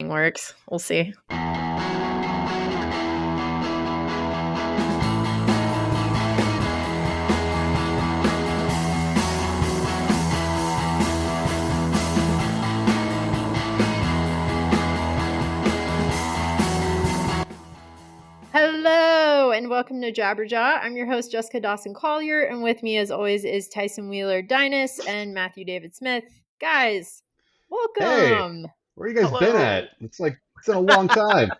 thing works. We'll see. Hello and welcome to Jabberjaw. I'm your host, Jessica Dawson Collier, and with me as always is Tyson Wheeler Dynas and Matthew David Smith. Guys, welcome. Hey, where you guys been at? It's been a long time.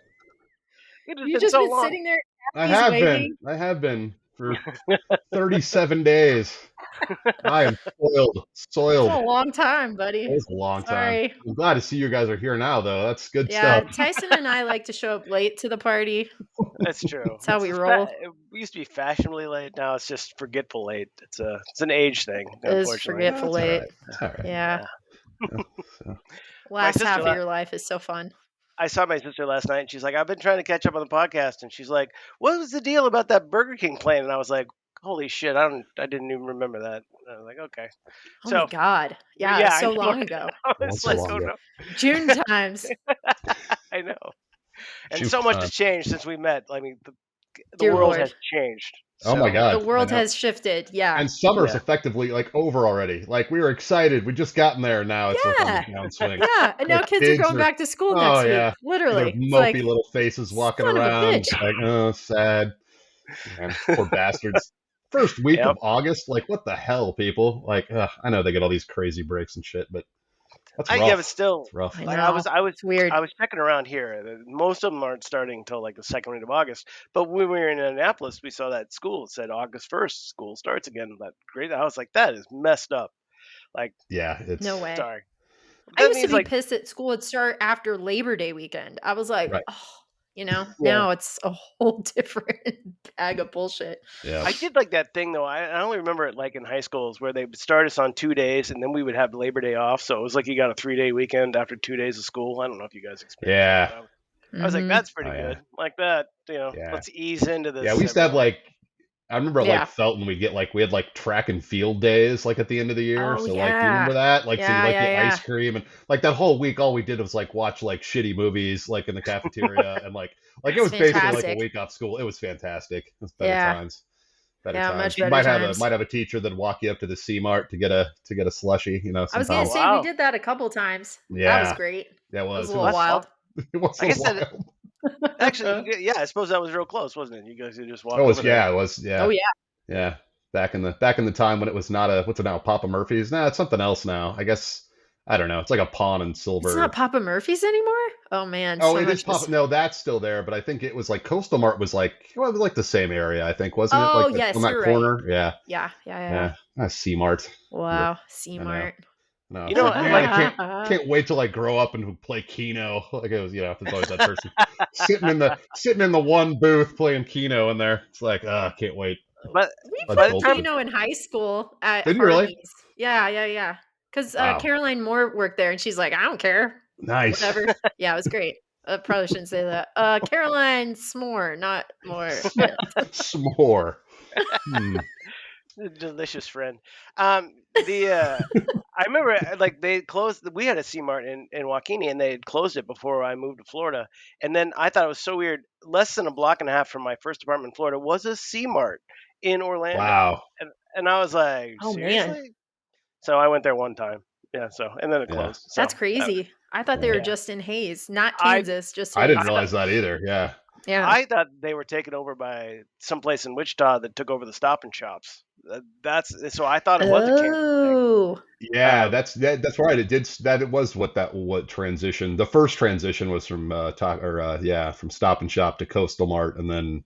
You've just been sitting there. I have been for 37 days. I am soiled. It's a long time, buddy. It's a long time. I'm glad to see you guys are here now, though. That's good stuff. Yeah, Tyson and I like to show up late to the party. That's true. That's how we roll. We used to be fashionably late. Now it's just forgetful late. It's an age thing. It is forgetful late. That's all right. Yeah. Last half of your life is so fun. I saw my sister last night, and she's like, I've been trying to catch up on the podcast. And she's like, what was the deal about that Burger King plane? And I was like, holy shit, I didn't even remember that. And I was like, okay. Oh my God. Yeah, so long ago. It's like, June times. I know. And so much has changed since we met. I mean, the world has changed. Oh my God. The world has shifted. Yeah. And summer's effectively over already. We were excited. We just gotten there. Now it's on the downswing. Yeah. And now kids are going back to school next week. Literally. Mopey little faces walking around. Oh, sad. Man, poor bastards. First week of August. What the hell, people? I know they get all these crazy breaks and shit, but that's rough. Yeah, but still, it's rough. I was weird. I was checking around here. Most of them aren't starting until the second week of August. But when we were in Indianapolis, we saw that school. It said August 1st, school starts again. That great. I was like, that is messed up. It's no way. Sorry. I used to be pissed that school would start after Labor Day weekend. I was like, now it's a whole different bag of bullshit. Yeah. I did that thing though. I only remember it in high schools where they would start us on 2 days and then we would have Labor Day off. So it was you got a 3-day weekend after 2 days of school. I don't know if you guys experienced that. I was like, that's pretty good. That, let's ease into this. Yeah, we used to have I remember Felton, we had track and field days at the end of the year. Oh, so you remember that? So the ice cream and that whole week, all we did was watch shitty movies in the cafeteria and it was basically a week off school. It was fantastic. It was better times. Better times. Much you better might have a teacher that'd walk you up to the C Mart to get a slushie. Somehow. I was gonna say we did that a couple times. Yeah, that was great. Yeah, it was a little wild. It was wild. Actually, I suppose that was real close, wasn't it? You guys just walked. It was. It was. Yeah. Oh yeah. Yeah. Back in the time when it was not what's it now, Papa Murphy's? Nah, it's something else now. I guess I don't know. It's like a pawn and silver. It's not Papa Murphy's anymore? Oh man. Oh, it is Papa. No, that's still there, but I think it was Coastal Mart was it was the same area, I think, wasn't it? Oh yes, on that you're corner. Right. Yeah. Yeah. C Mart. Wow, C Mart. No, I can't wait till I grow up and play Keno. It was, it's always that person sitting in the one booth playing Keno in there. It's can't wait. But we played Keno in high school at Did you really? Yeah. Because Caroline Moore worked there, and she's like, I don't care. Nice. Whatever. Yeah, it was great. Probably shouldn't say that. Caroline S'more, not more. S'more. Delicious friend. I remember they closed. We had a C Mart in Waukene, and they had closed it before I moved to Florida. And then I thought it was so weird. Less than a block and a half from my first apartment in Florida was a C Mart in Orlando. Wow. And I was like, oh seriously? Man. So I went there one time. Yeah. And then it closed. So, that's crazy. I thought they were just in Hayes, not Kansas. I didn't realize that either. Yeah. Yeah. I thought they were taken over by someplace in Wichita that took over the Stop and Shops. So I thought it was a Kansas thing. Yeah, that's right. It did that. It was what transition. The first transition was from from Stop and Shop to Coastal Mart, and then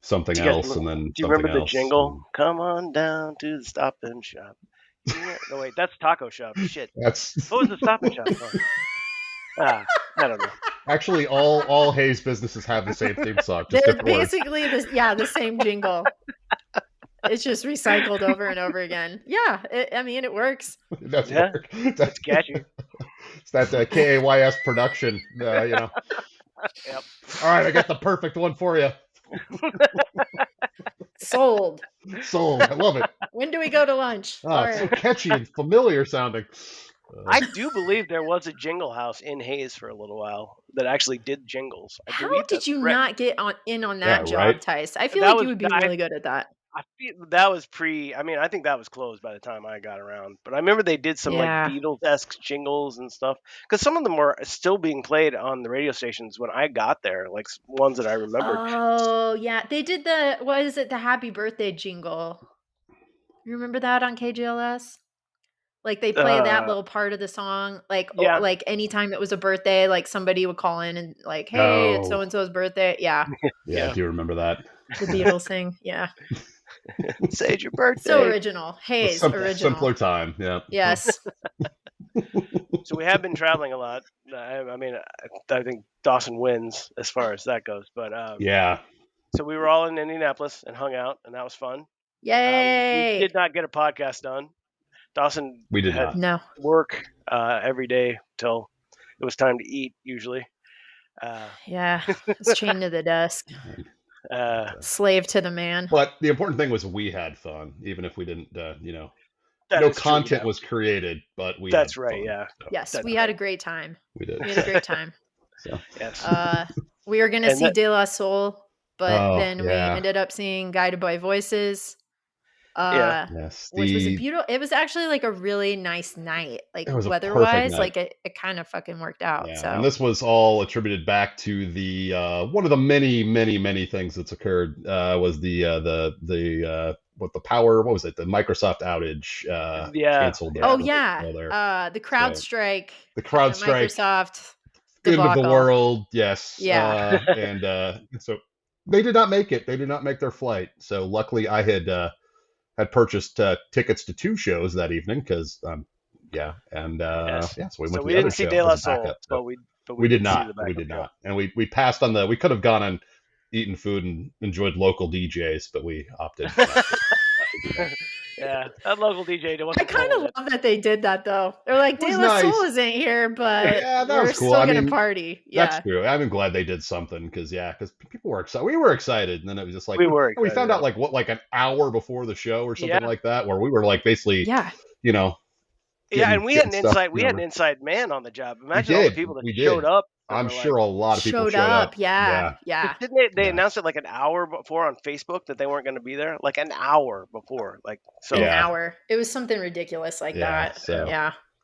something else, and then. Do you remember the jingle? Come on down to the Stop and Shop. No wait, that's Taco Shop. Shit. What was the Stop and Shop for? I don't know. Actually, all Hayes businesses have the same theme song. They're basically the same jingle. It's just recycled over and over again. Yeah, it works. It does work. It's catchy. It's that KAYS production, Yep. All right, I got the perfect one for you. Sold. I love it. When do we go to lunch? Oh, it's so catchy and familiar sounding. I do believe there was a jingle house in Hayes for a little while that actually did jingles. How did you not get in on that job, right? Tice? I feel like you would be really good at that. I feel that was I mean, I think that was closed by the time I got around. But I remember they did some like Beatles-esque jingles and stuff. Because some of them were still being played on the radio stations when I got there, like ones that I remembered. Oh, yeah. They did the Happy Birthday jingle. You remember that on KGLS? Like they play that little part of the song, like anytime it was a birthday, like somebody would call in and like, hey, it's so and so's birthday. Yeah. Yeah, I do remember that. The Beatles thing. Yeah. Say it's your birthday. So original. Hayes, original. Simpler time. Yeah. Yes. So we have been traveling a lot. I mean, I think Dawson wins as far as that goes. But yeah. So we were all in Indianapolis and hung out, and that was fun. Yay! We did not get a podcast done. Dawson had work every day till it was time to eat, usually. Yeah, it's chained to the desk. Slave to the man. But the important thing was we had fun, even if we didn't, no content was created, but we That's had right, fun, yeah. So. Yes, we had a great time. We did. We had a great time. So. Yes. We were going to see De La Soul, but then we yeah. ended up seeing Guided by Voices. Yes, which was a beautiful. It was actually like a really nice night, like weather-wise. Like it kind of fucking worked out. Yeah, so. And this was all attributed back to the one of the many things that's occurred was the power. What was it? The Microsoft outage. Canceled. Oh yeah. The crowd strike. The crowd strike. Microsoft. End of the world. Yes. Yeah. And so they did not make it. They did not make their flight. So luckily, I had purchased tickets to 2 shows that evening because so we went to the didn't other see show De La as a Soul, backup, but we did not. We did not, and we passed on we could have gone and eaten food and enjoyed local DJs, but we opted not to do that. Yeah, that local DJ. I kind of love that they did that though. They're like, De La Soul isn't here, but we're still gonna party. Yeah, that's true. I'm glad they did something because people were excited. We were excited, and then it was just like we found out like an hour before the show or something like that, where we were like basically and we had an inside. We had an inside man on the job. Imagine all the people that showed up. I'm sure a lot of people showed up. Yeah. Didn't they announce it like an hour before on Facebook that they weren't going to be there? Like an hour before, an hour. It was something ridiculous like that. So,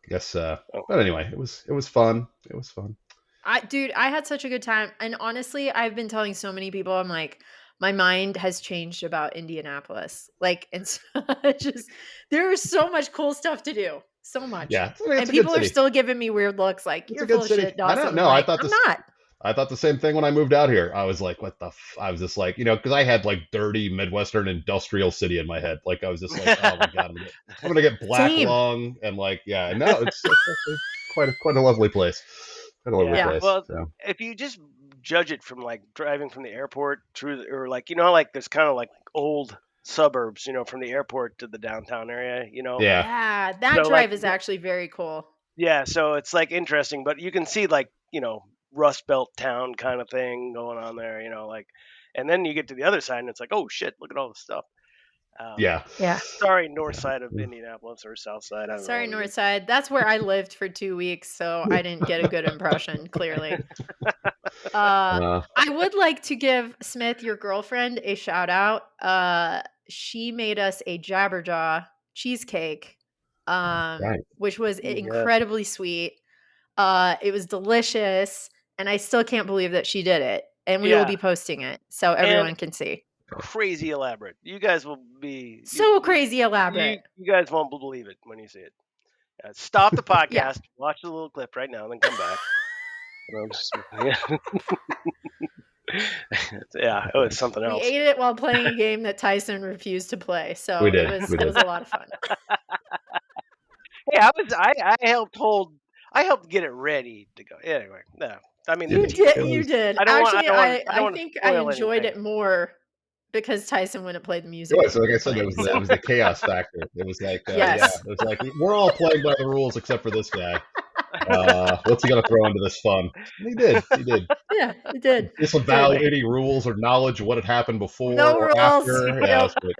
Yes. But anyway, it was fun. It was fun. I had such a good time, and honestly, I've been telling so many people, I'm like, my mind has changed about Indianapolis. Like, and just there's so much cool stuff to do. So much. Yeah. And people are still giving me weird looks like, you're full of shit, Dawson. I don't know. Like, I'm not. I thought the same thing when I moved out here. I was like, what the I was just like, because I had like dirty Midwestern industrial city in my head. Like, I was just like, oh my God, I'm going to get black lung. And like, and now it's quite a lovely place. Quite a lovely place. Well, if you just judge it from like driving from the airport through, or like, like there's kind of like old suburbs, from the airport to the downtown area, Yeah, that drive is actually very cool. Yeah, so it's like interesting, but you can see like, Rust Belt town kind of thing going on there, and then you get to the other side and it's like, oh shit, look at all this stuff. Sorry, north side of Indianapolis or south side. I don't Sorry, know north side. That's where I lived for 2 weeks, so I didn't get a good impression, clearly. I would like to give Smith, your girlfriend, a shout out. She made us a Jabberjaw cheesecake, which was incredibly sweet. It was delicious, and I still can't believe that she did it. And we will be posting it so everyone can see. Crazy elaborate. You guys will be crazy elaborate. You guys won't believe it when you see it. Stop the podcast, watch the little clip right now, and then come back. It was something else. We ate it while playing a game that Tyson refused to play, so it was a lot of fun. Hey, I helped get it ready to go. Anyway, no. I mean, you did. I think I enjoyed it more because Tyson wouldn't play the music. Yeah, so like I said, it was the chaos factor. It was like, it was like we're all playing by the rules except for this guy. What's he gonna throw into this fun? And he did. Yeah, he did. Disavow Totally. any rules or knowledge of what had happened before No or rules. after. Yeah, that's great.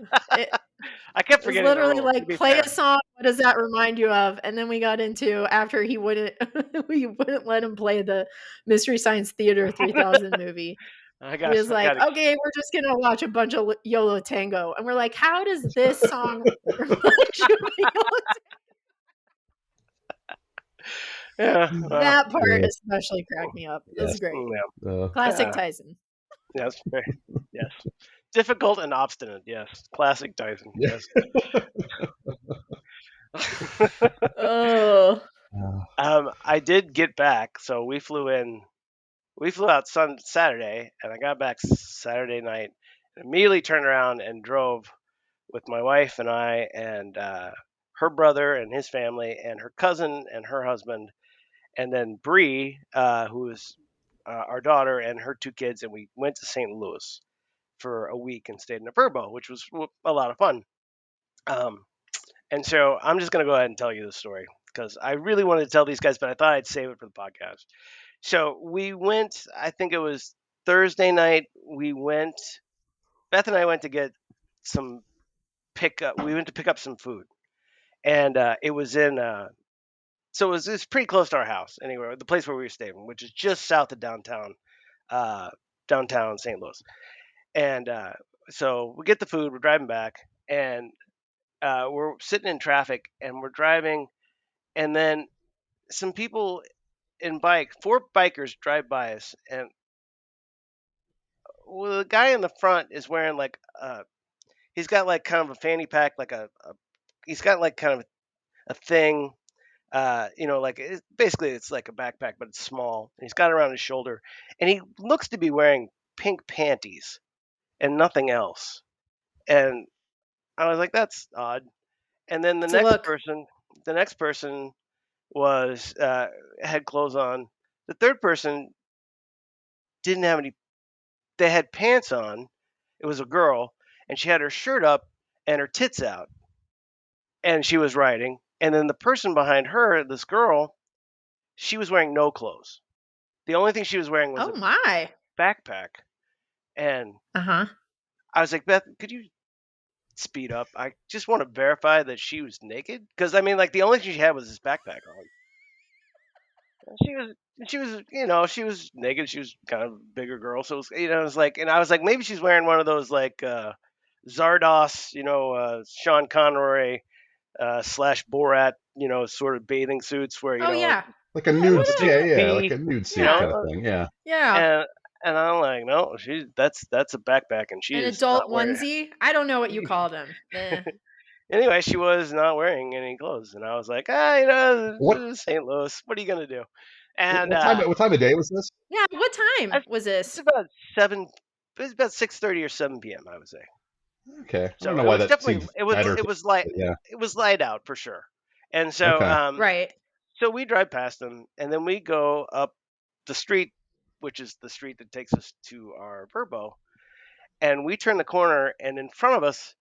I kept It was forgetting the literally rules, to like, be play fair. a song. What does that remind you of? And then we got into, after he wouldn't, we wouldn't let him play the Mystery Science Theater 3000 movie. He was like, okay, we're just gonna watch a bunch of YOLO Tango, and we're like, how does this song remind you of YOLO Tango? Yeah, That part especially cracked me up. It was great. Yeah. Classic Tyson. Yes, yes. Difficult and obstinate. Yes, classic Tyson. Yes. Oh. I did get back, so we flew out Saturday, and I got back Saturday night, and immediately turned around and drove with my wife and I and her brother and his family and her cousin and her husband, and then Bree, who is our daughter, and her two kids, and we went to St. Louis for a week and stayed in a Vrbo, which was a lot of fun. And so I'm just going to go ahead and tell you the story because I really wanted to tell these guys, but I thought I'd save it for the podcast. So we went, I think it was Thursday night. Beth and I went to get some we went to pick up some food. And it was so it was pretty close to our house anyway, the place where we were staying, which is just south of downtown St. Louis. And so we get the food, we're driving back, and we're sitting in traffic, and we're driving, and then some people four bikers drive by us, and the guy in the front is wearing like he's got like kind of a fanny pack, like he's got like kind of a thing, like basically it's like a backpack, but it's small, and he's got it around his shoulder, and he looks to be wearing pink panties and nothing else. And I was like, that's odd. And then the next person was had clothes on. The third person didn't have any. They had pants on. It was a girl, and she had her shirt up and her tits out, and she was riding. And then the person behind her, this girl, she was wearing no clothes. The only thing she was wearing was Oh my backpack. And I was like, Beth, could you speed up? I just want to verify that she was naked, because I mean, like, the only thing she had was this backpack on. She was naked. She was kind of a bigger girl, so it was, it was like, and I was like, maybe she's wearing one of those like Zardos, Sean Conroy slash Borat, sort of bathing suits where yeah, like a nude, yeah, like a nude suit kind of thing, yeah. And I'm like, no, that's a backpack, and an adult onesie. I don't know what you call them. Anyway, she was not wearing any clothes, and I was like, What? St. Louis, what are you gonna do? And what time of day was this? Yeah, what time was this? It's about 7. It was about 6:30 or 7 p.m. I would say. Okay, I So don't know it why was that definitely seems better. it was light. Yeah. It was light out for sure. And so Okay. Right. so we drive past them, and then we go up the street, which is the street that takes us to our Vrbo, and we turn the corner, and in front of us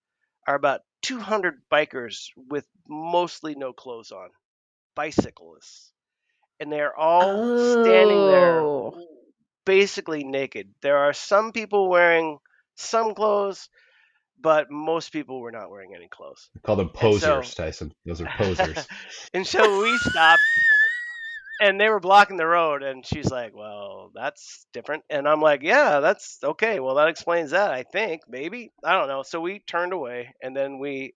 are about 200 bikers with mostly no clothes on, bicyclists, and they're all standing there basically naked. There are some people wearing some clothes, but most people were not wearing any clothes. I call them posers, Tyson. Those are posers. And so we stopped, and they were blocking the road, and she's like, well, that's different. And I'm like, yeah, that's okay. Well, that explains that, I think, maybe. I don't know. So we turned away, and then we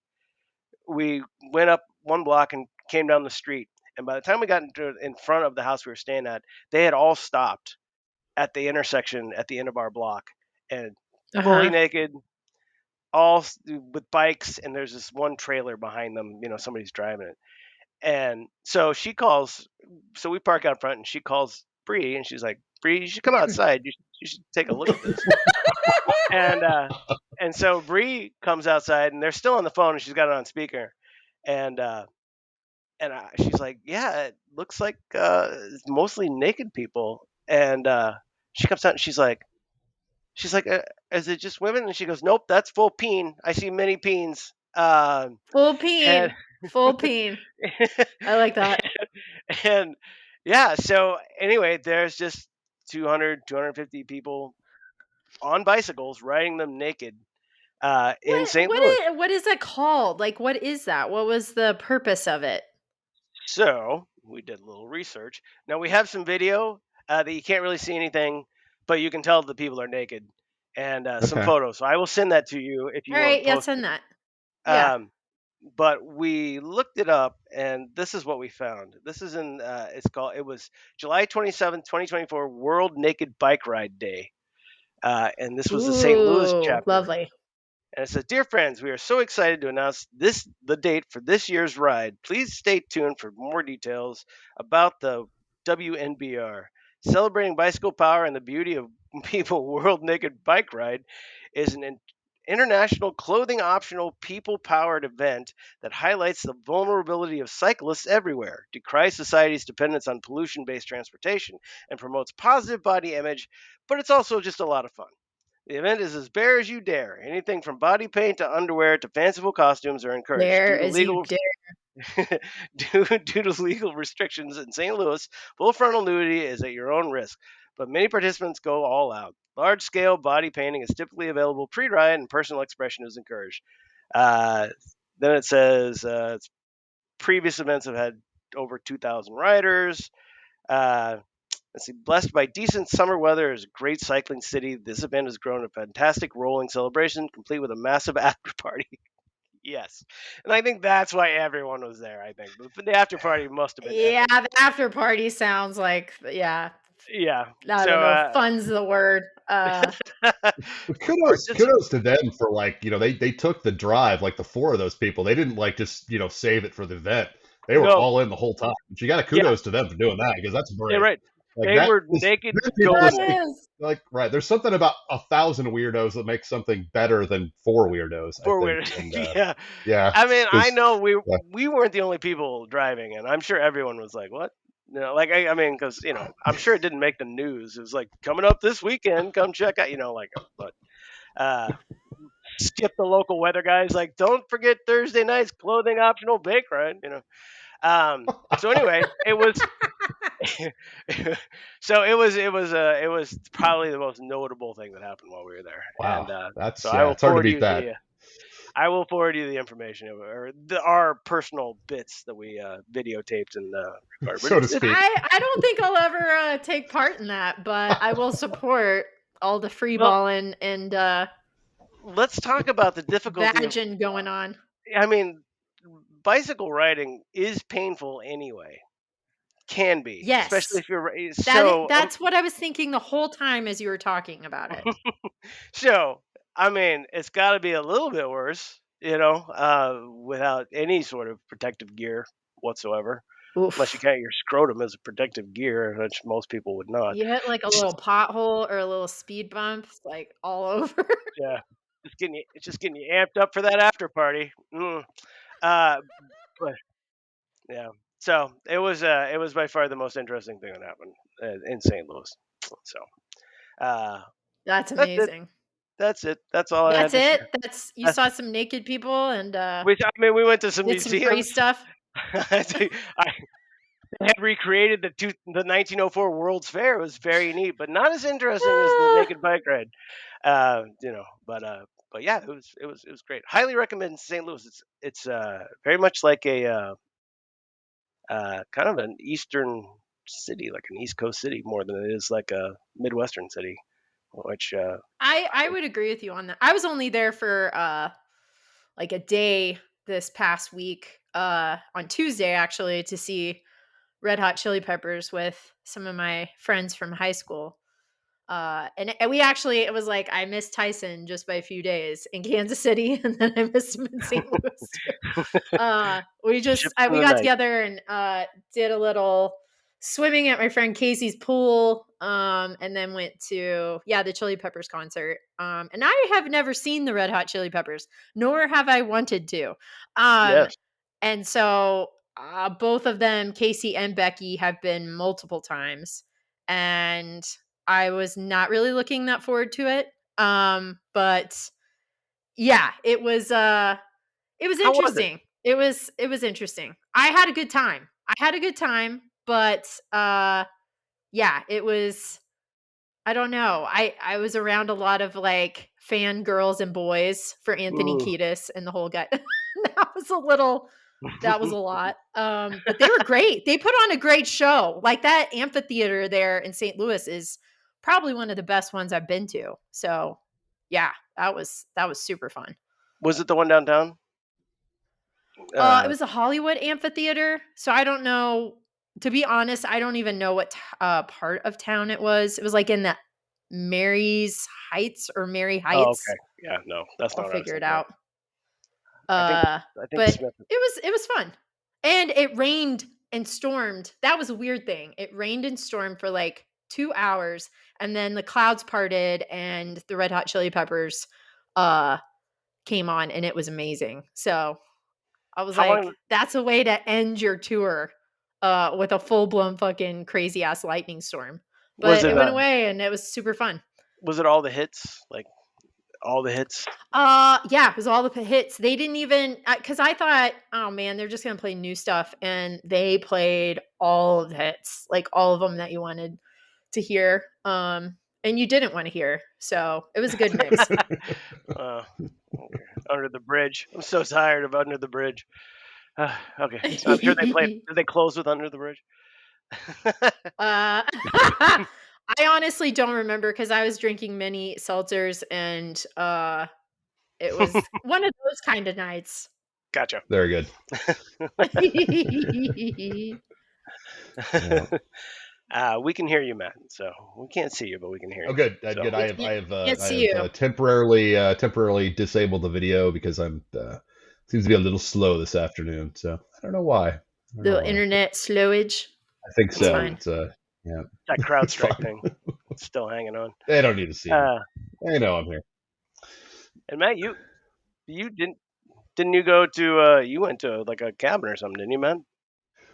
went up one block and came down the street. And by the time we got in front of the house we were staying at, they had all stopped at the intersection at the end of our block, and fully naked, all with bikes, and there's this one trailer behind them, somebody's driving it. And so so we park out front, and she calls Bree, and she's like, Bree, you should come outside, you should take a look at this. And so Bree comes outside, and they're still on the phone, and she's got it on speaker, and she's like, yeah, it looks like it's mostly naked people. And she comes out, and she's like, is it just women? And she goes, nope, that's full peen. I see many peens. Full peen. Full peen. I like that. And Yeah. So anyway, there's just 200, 250 people on bicycles riding them naked in St. Louis. What is that called? Like, what is that? What was the purpose of it? So we did a little research. Now we have some video that you can't really see anything, but you can tell the people are naked, and some Okay. photos. So I will send that to you if you All want right, to yeah, post send it. that. Yeah. But we looked it up, and this is what we found. This is in it was July 27th, 2024, World Naked Bike Ride Day, and this was the St. Louis Ooh, chapter. lovely. And it says, "Dear friends, we are so excited to announce the date for this year's ride. Please stay tuned for more details about the WNBR. Celebrating bicycle power and the beauty of people World Naked Bike Ride is an international clothing optional people powered event that highlights the vulnerability of cyclists everywhere, decries society's dependence on pollution based transportation, and promotes positive body image, but it's also just a lot of fun. The event is as bare as you dare. Anything from body paint to underwear to fanciful costumes are encouraged. There as you dare. Due to legal restrictions in St. Louis, full frontal nudity is at your own risk, but many participants go all out. Large scale body painting is typically available pre ride, and personal expression is encouraged. Uh, then it says previous events have had over 2,000 riders. Uh, Let's see. Blessed by decent summer weather is a great cycling city. This event has grown a fantastic rolling celebration, complete with a massive after party. Yes, and I think that's why everyone was there. I think the after party must have been Yeah, epic. the after party sounds like, yeah, Yeah. I don't So know, fun's the word. But kudos, particip- kudos to them for like, they took the drive, like the four of those people. They didn't like just, save it for the event. They were no, all in the whole time. But you got to yeah, kudos to them for doing that because that's yeah, brave. right. Like They that were is naked then people That just going. is. like right. There's something about 1,000 weirdos that makes something better than four weirdos, I think. Forward. And Yeah. yeah, I mean, I because know yeah. we weren't the only people driving, and I'm sure everyone was like, "What?" Like I mean, because I'm sure it didn't make the news. It was like coming up this weekend. Come check out. But uh, skip the local weather guys. Like, don't forget Thursday night's clothing optional bake ride. So anyway, it was. So it was probably the most notable thing that happened while we were there, and Wow, so that's I will it's hard to forward beat you that. the information or our personal bits that we videotaped and recorded. But So to it's speak. I don't think I'll ever take part in that, but I will support all the free well, balling and let's talk about the difficulty of. vagin going on. I mean, bicycle riding is painful anyway. Can be, especially Yes. if you're so. That's what I was thinking the whole time as you were talking about it. So, I mean, it's got to be a little bit worse, without any sort of protective gear whatsoever, unless you Oof. count your scrotum as a protective gear, which most people would not. You hit like a little pothole or a little speed bump, like all over. Yeah, it's just getting you amped up for that after party. Uh, but yeah, so it was by far the most interesting thing that happened in St. Louis. So uh, That's that's it. amazing. That's it. That's all I had That's to it. share. That's You That's saw some naked people and I mean, we went to some did some free museums. stuff. I had recreated the 1904 World's Fair. It was very neat, but not as interesting as the Ah, naked bike ride. But yeah, it was great. Highly recommend St. Louis. It's very much like a kind of an eastern city, like an East Coast city, more than it is like a Midwestern city. Which I would agree with you on that. I was only there for like a day this past week, on Tuesday actually, to see Red Hot Chili Peppers with some of my friends from high school. And we actually, it was like I missed Tyson just by a few days in Kansas City, and then I missed him in St. Louis too. ships in We the got night. together and did a little swimming at my friend Casey's pool, and then went to, yeah, the Chili Peppers concert. And I have never seen the Red Hot Chili Peppers, nor have I wanted to. Um, Yes. and so both of them, Casey and Becky, have been multiple times, and I was not really looking that forward to it. But yeah, it was How was it? interesting. It was interesting. I had a good time. But yeah, it was. I don't know. I was around a lot of like fangirls and boys for Anthony Kiedis and the whole guy. That was a little. That was a lot. But they were great. They put on a great show. Like that amphitheater there in St. Louis is probably one of the best ones I've been to. So yeah, that was super fun. Was it the one downtown? It was a Hollywood amphitheater. So I don't know. To be honest, I don't even know what part of town it was. It was like in the Mary's Heights or Mary Oh, Heights. okay. Yeah, no, that's not I'll what I was figure it thinking of. out. I think But Smith. it was fun. And it rained and stormed. That was a weird thing. It rained and stormed for like 2 hours, and then the clouds parted and the Red Hot Chili Peppers came on, and it was amazing. So I was How like, long? that's a way to end your tour with a full-blown fucking crazy ass lightning storm. Was But it? it went away and it was super fun. Was it all the hits? Like all the hits? Yeah, it was all the hits. They didn't even because I thought, oh man, they're just gonna play new stuff, and they played all of the hits, like all of them that you wanted to hear, and you didn't want to hear. So it was a good mix. Okay. Under the Bridge. I'm so tired of Under the Bridge. Okay, I'm sure they played. Did they close with Under the Bridge? I honestly don't remember because I was drinking many seltzers and it was one of those kind of nights. Gotcha. Very good. We can hear you, Matt. So we can't see you, but we can hear you. Oh, good. So. Good. I have see you. temporarily disabled the video because I'm seems to be a little slow this afternoon. So I don't know why. Little internet slowage. I think so. Fine. It's yeah. That CrowdStrike thing. It's still hanging on. They don't need to see me. They know I'm here. And Matt, you didn't you go to you went to like a cabin or something, didn't you, Matt?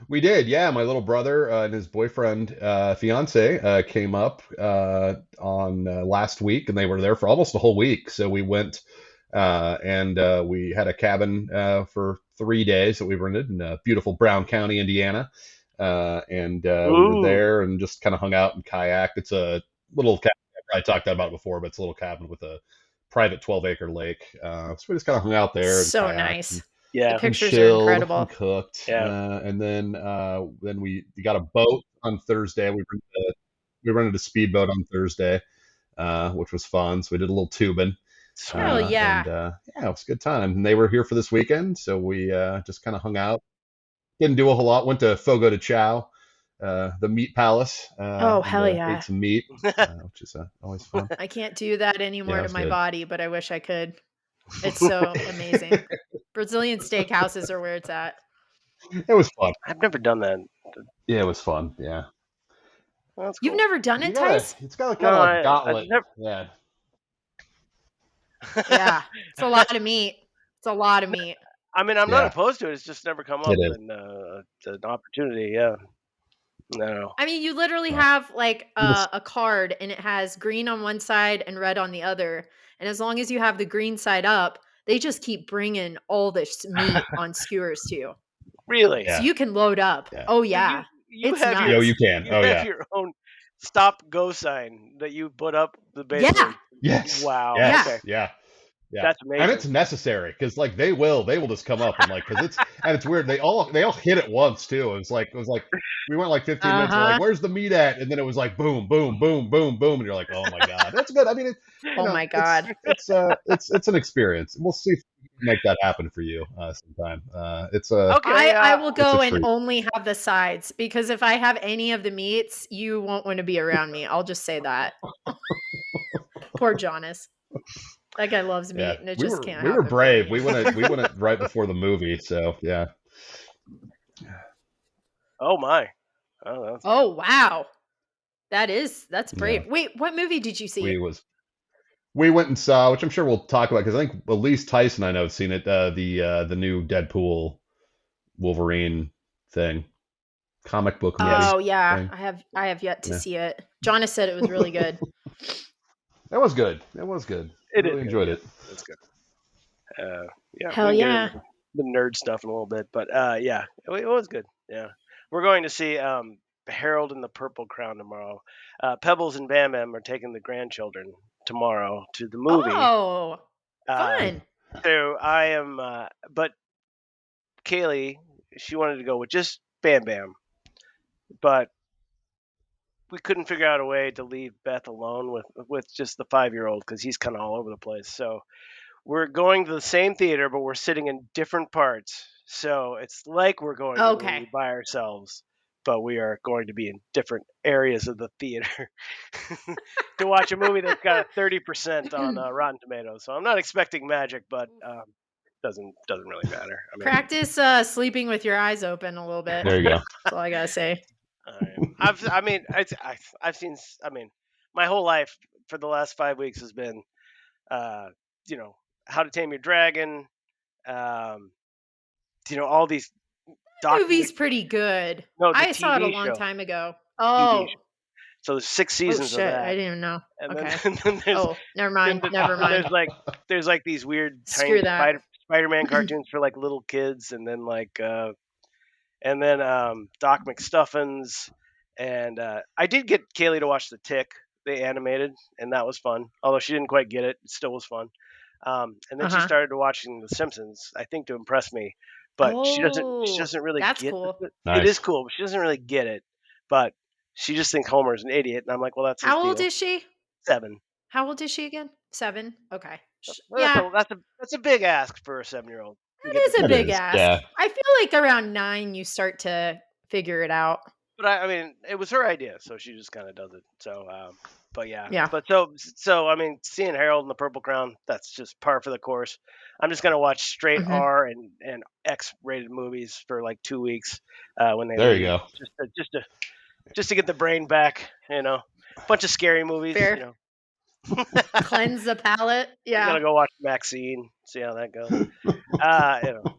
We did, yeah. My little brother and his boyfriend, fiance, came up on last week, and they were there for almost a whole week. So we went and we had a cabin for 3 days that we rented in beautiful Brown County, Indiana. And we were there and just kind of hung out and kayaked. It's a little cabin. I talked about it before, but it's a little cabin with a private 12-acre lake. So we just kind of hung out there. So and nice. And, yeah, the pictures are incredible. And cooked. Yeah. And then we got a boat on Thursday. We rented a speedboat on Thursday, which was fun. So we did a little tubing. Hell yeah. And yeah, it was a good time. And they were here for this weekend, so we just kind of hung out. Didn't do a whole lot. Went to Fogo de Chao, the meat palace. Oh, hell yeah. Ate some meat, which is always fun. I can't do that anymore to my good. body, but I wish I could. It's so amazing. Brazilian steakhouses are where it's at. It was fun. I've never done that. Yeah, it was fun. Yeah. Well, that's You've cool. never done it, Tice? It's got kind of like gauntlet. Yeah. Yeah. It's a lot of meat. It's a lot of meat. I mean, I'm not opposed to it. It's just never come up in an opportunity. Yeah. No. I mean, you literally have like a card, and it has green on one side and red on the other. And as long as you have the green side up, they just keep bringing all this meat on skewers to you. Really? So you can load up. Yeah. Oh yeah. You it's have nuts. your, you can. You have have your own stop go sign that you put up the basement. Yeah. Yes. Wow. Yes. Okay. Yeah. Yeah. That's amazing. And it's necessary because like they will just come up and like because it's weird. They all hit at once too. It was like we went like 15 minutes. We're like, where's the meat at? And then it was like boom, boom, boom, boom, boom, and you're like, oh my god, that's good. I mean, my god, it's an experience. We'll see if we can make that happen for you sometime. It's okay. I will go and only have the sides because if I have any of the meats, you won't want to be around me. I'll just say that. Poor Jonas. That guy loves meat, and it just can't. We were brave. We went it right before the movie, so yeah. Oh my! Oh wow, that's brave. Yeah. Wait, what movie did you see? We went and saw, which I'm sure we'll talk about because I think at least Tyson and I know have seen it. The new Deadpool Wolverine thing, comic book movie. Oh yeah, thing. I have yet to see it. Jonas said it was really good. It was good. It was good. I really enjoyed it. That's good. Yeah. Hell yeah. The nerd stuff in a little bit, but yeah, it was good. Yeah. we're going to see Harold and the Purple Crown tomorrow. Pebbles and Bam Bam are taking the grandchildren tomorrow to the movie. Oh, fun. So I am, but Kaylee, she wanted to go with just Bam Bam, but we couldn't figure out a way to leave Beth alone with just the 5-year-old because he's kind of all over the place. So we're going to the same theater, but we're sitting in different parts. So it's like we're going to the movie by ourselves, but we are going to be in different areas of the theater to watch a movie that's got a 30% on Rotten Tomatoes. So I'm not expecting magic, but doesn't really matter. I mean, practice sleeping with your eyes open a little bit. There you go. That's all I gotta say. I've seen. I mean, my whole life for the last 5 weeks has been, How to Tame Your Dragon. All these. That movie's pretty good. No, I saw it a long time ago. Oh. So there's 6 seasons of that. I didn't even know. And okay. then there's, never mind. Never mind. There's like these weird Screw tiny Spider-Man cartoons for like little kids, and then Doc McStuffins, and I did get Kaylee to watch The Tick, the animated, and that was fun. Although she didn't quite get it, it still was fun. And then she started watching The Simpsons, I think to impress me, but she doesn't really that's get cool. it. Nice. It is cool, but she doesn't really get it. But she just thinks Homer's an idiot, and I'm like, well, that's his How old deal. is she? 7. How old is she again? 7. Okay. That's a big ask for a 7-year-old. That is a big ask. Yeah. I feel like around 9 you start to figure it out. But I mean, it was her idea, so she just kind of does it. So, but yeah. Yeah. But so I mean, seeing Harold and the Purple Crown, that's just par for the course. I'm just gonna watch straight R and X-rated movies for like 2 weeks when they there leave. You go. Just to get the brain back, a bunch of scary movies. Fair. Cleanse the palate. Yeah. I'm gonna go watch Maxine, see how that goes.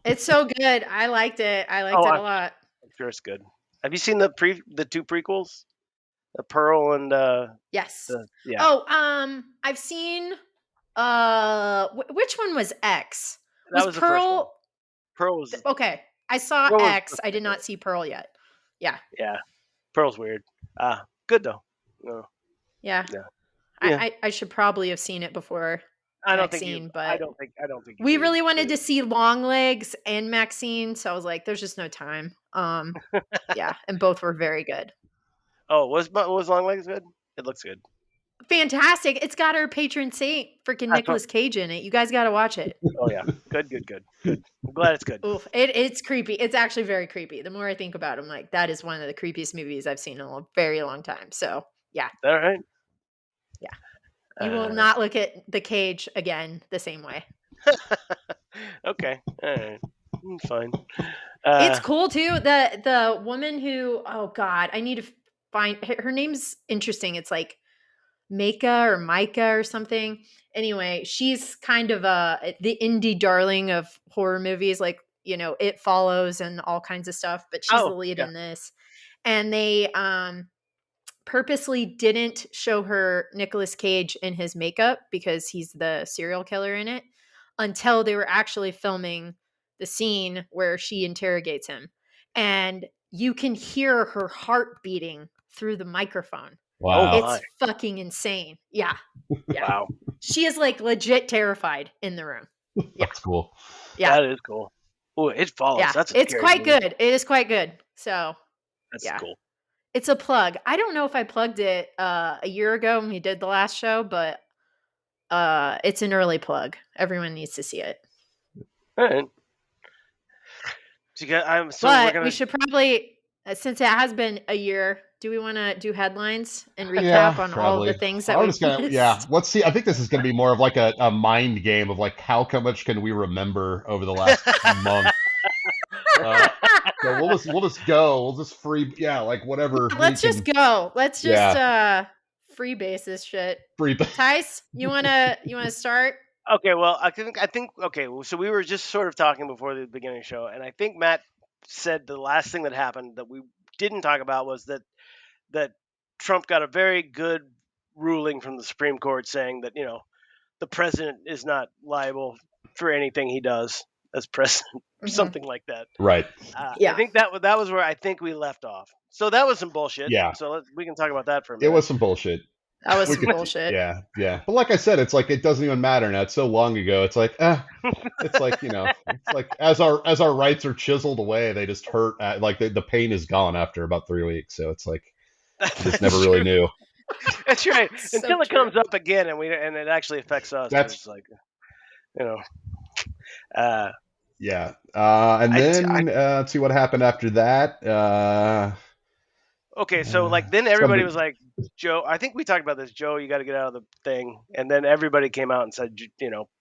It's so good. I liked it. I liked it a lot. I'm sure it's good. Have you seen the 2 prequels? The Pearl and yes. Yeah. Oh, I've seen which one was X? That was Pearl? The first one. Pearl was okay. I saw Pearl X. I did not see Pearl yet. Yeah. Yeah. Pearl's weird. Good though. No. Yeah. I should probably have seen it before Maxine, but I don't think we really wanted to see Longlegs and Maxine, so I was like, there's just no time. Yeah, and both were very good. Oh, was Longlegs good? It looks good. Fantastic. It's got our patron saint, freaking Nicolas Cage in it. You guys got to watch it. Oh yeah. Good. I'm glad it's good. Oof. It's creepy. It's actually very creepy. The more I think about it, I'm like, that is one of the creepiest movies I've seen in a very long time. So yeah. All right. Yeah. You will not look at the Cage again the same way. Okay. All right. Fine. It's cool too. The woman who, oh God, I need to find her name's interesting. It's like Micah or something. Anyway, she's kind of the indie darling of horror movies, like, It Follows and all kinds of stuff, but she's the lead in this. And they purposely didn't show her Nicolas Cage in his makeup because he's the serial killer in it until they were actually filming the scene where she interrogates him. And you can hear her heart beating through the microphone. Wow. It's fucking insane. Yeah. Wow. She is like legit terrified in the room. Yeah. That's cool. Yeah. That is cool. Oh, It Follows. Yeah. It's quite good. It is quite good. So that's cool. It's a plug. I don't know if I plugged it a year ago when we did the last show, but it's an early plug. Everyone needs to see it. All right. We should probably, since it has been a year, do we want to do headlines and recap on all the things that we've missed? Yeah. Let's see. I think this is going to be more of like a mind game of like how much can we remember over the last month. So we'll just go. We'll just like whatever. Let's just go. Let's just free base this shit. Tice, you wanna start? Okay, well, I think okay. So we were just sort of talking before the beginning of the show, and I think Matt said the last thing that happened that we didn't talk about was that Trump got a very good ruling from the Supreme Court saying that the president is not liable for anything he does as president. something like that. Right. I think that was where I think we left off. So that was some bullshit. Yeah. So we can talk about that for a minute. It was some bullshit. That was some bullshit. Yeah. But like I said, it's like it doesn't even matter now. It's so long ago. It's like, it's like, it's like as our rights are chiseled away, they just hurt. Like the pain is gone after about 3 weeks. So it's like just never really knew. That's right. Until it comes up again, and it actually affects us. It's like, yeah. And then let's see what happened after that. Okay, so like then everybody was like, Joe, I think we talked about this. Joe, you got to get out of the thing. And then everybody came out and said,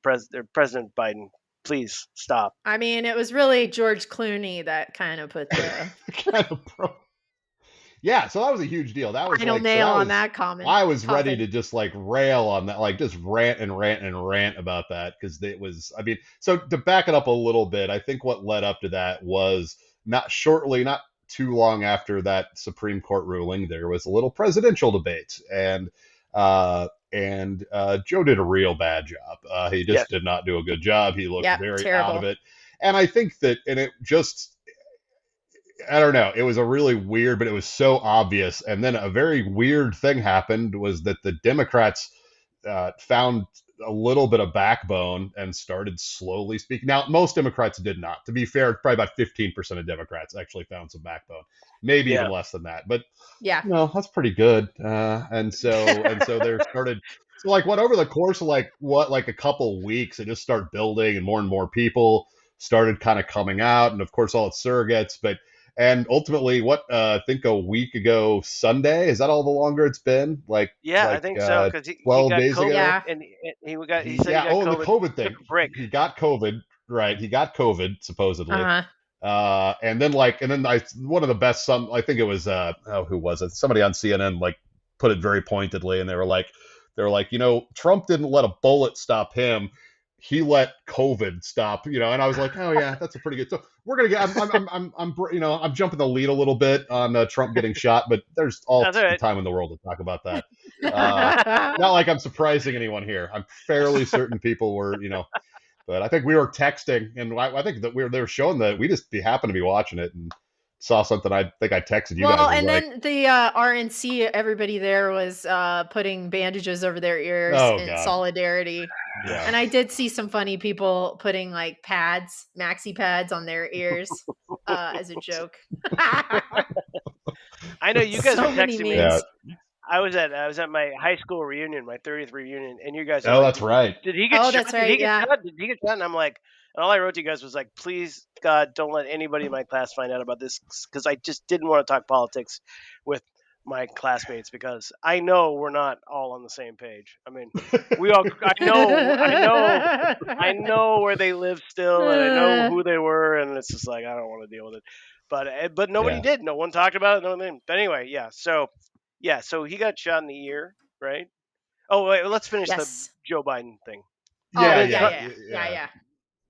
President Biden, please stop. I mean, it was really George Clooney that kind of put the Yeah, so that was a huge deal. That was final nail on that comment. I was ready to just like rail on that, like just rant about that, because it was. I mean, so to back it up a little bit, I think what led up to that was not too long after that Supreme Court ruling, there was a little presidential debate, and Joe did a real bad job. He just did not do a good job. He looked very terrible. out of it, and I think that, and it just. I don't know. It was a really weird, but it was so obvious. And then a very weird thing happened was that the Democrats found a little bit of backbone and started slowly speaking. Now, most Democrats did not. To be fair, probably about 15% of Democrats actually found some backbone, maybe even less than that. But that's pretty good. And so there started. So like over the course of like a couple weeks, it just started building, and more people started kind of coming out, and of course all its surrogates, and ultimately, I think a week ago Sunday, is that all the longer it's been? I think so, because he 12 got days COVID, ago. and he said he got COVID. The COVID thing. He got COVID, right? He got COVID supposedly. And then one of the best, I think it was who was it? Somebody on CNN put it very pointedly, and they were like, Trump didn't let a bullet stop him. He let COVID stop, and I was like, oh yeah, that's a pretty good. So we're gonna get. I'm jumping the lead a little bit on Trump getting shot, but there's all the time in the world to talk about that. Not like I'm surprising anyone here. I'm fairly certain people were, but I think we were texting, and I think that they were showing that we just happened to be watching it and saw something. I think I texted you guys. Well, and then the RNC, everybody there was putting bandages over their ears in solidarity. Yeah. And I did see some funny people putting like maxi pads on their ears as a joke. I know you guys were texting me. Yeah. I was at my high school reunion, my 30th reunion, and you guys. Oh, that's right. Did he get shot? That's right. Did he get shot? Did he get shot? And I'm like, and all I wrote to you guys was like, please, God, don't let anybody in my class find out about this, because I just didn't want to talk politics with my classmates, because I know we're not all on the same page. I mean, I know where they live still, and I know who they were, and it's just like I don't want to deal with it. But nobody did. No one talked about it. But anyway, so he got shot in the ear, right? Oh wait, let's finish the Joe Biden thing.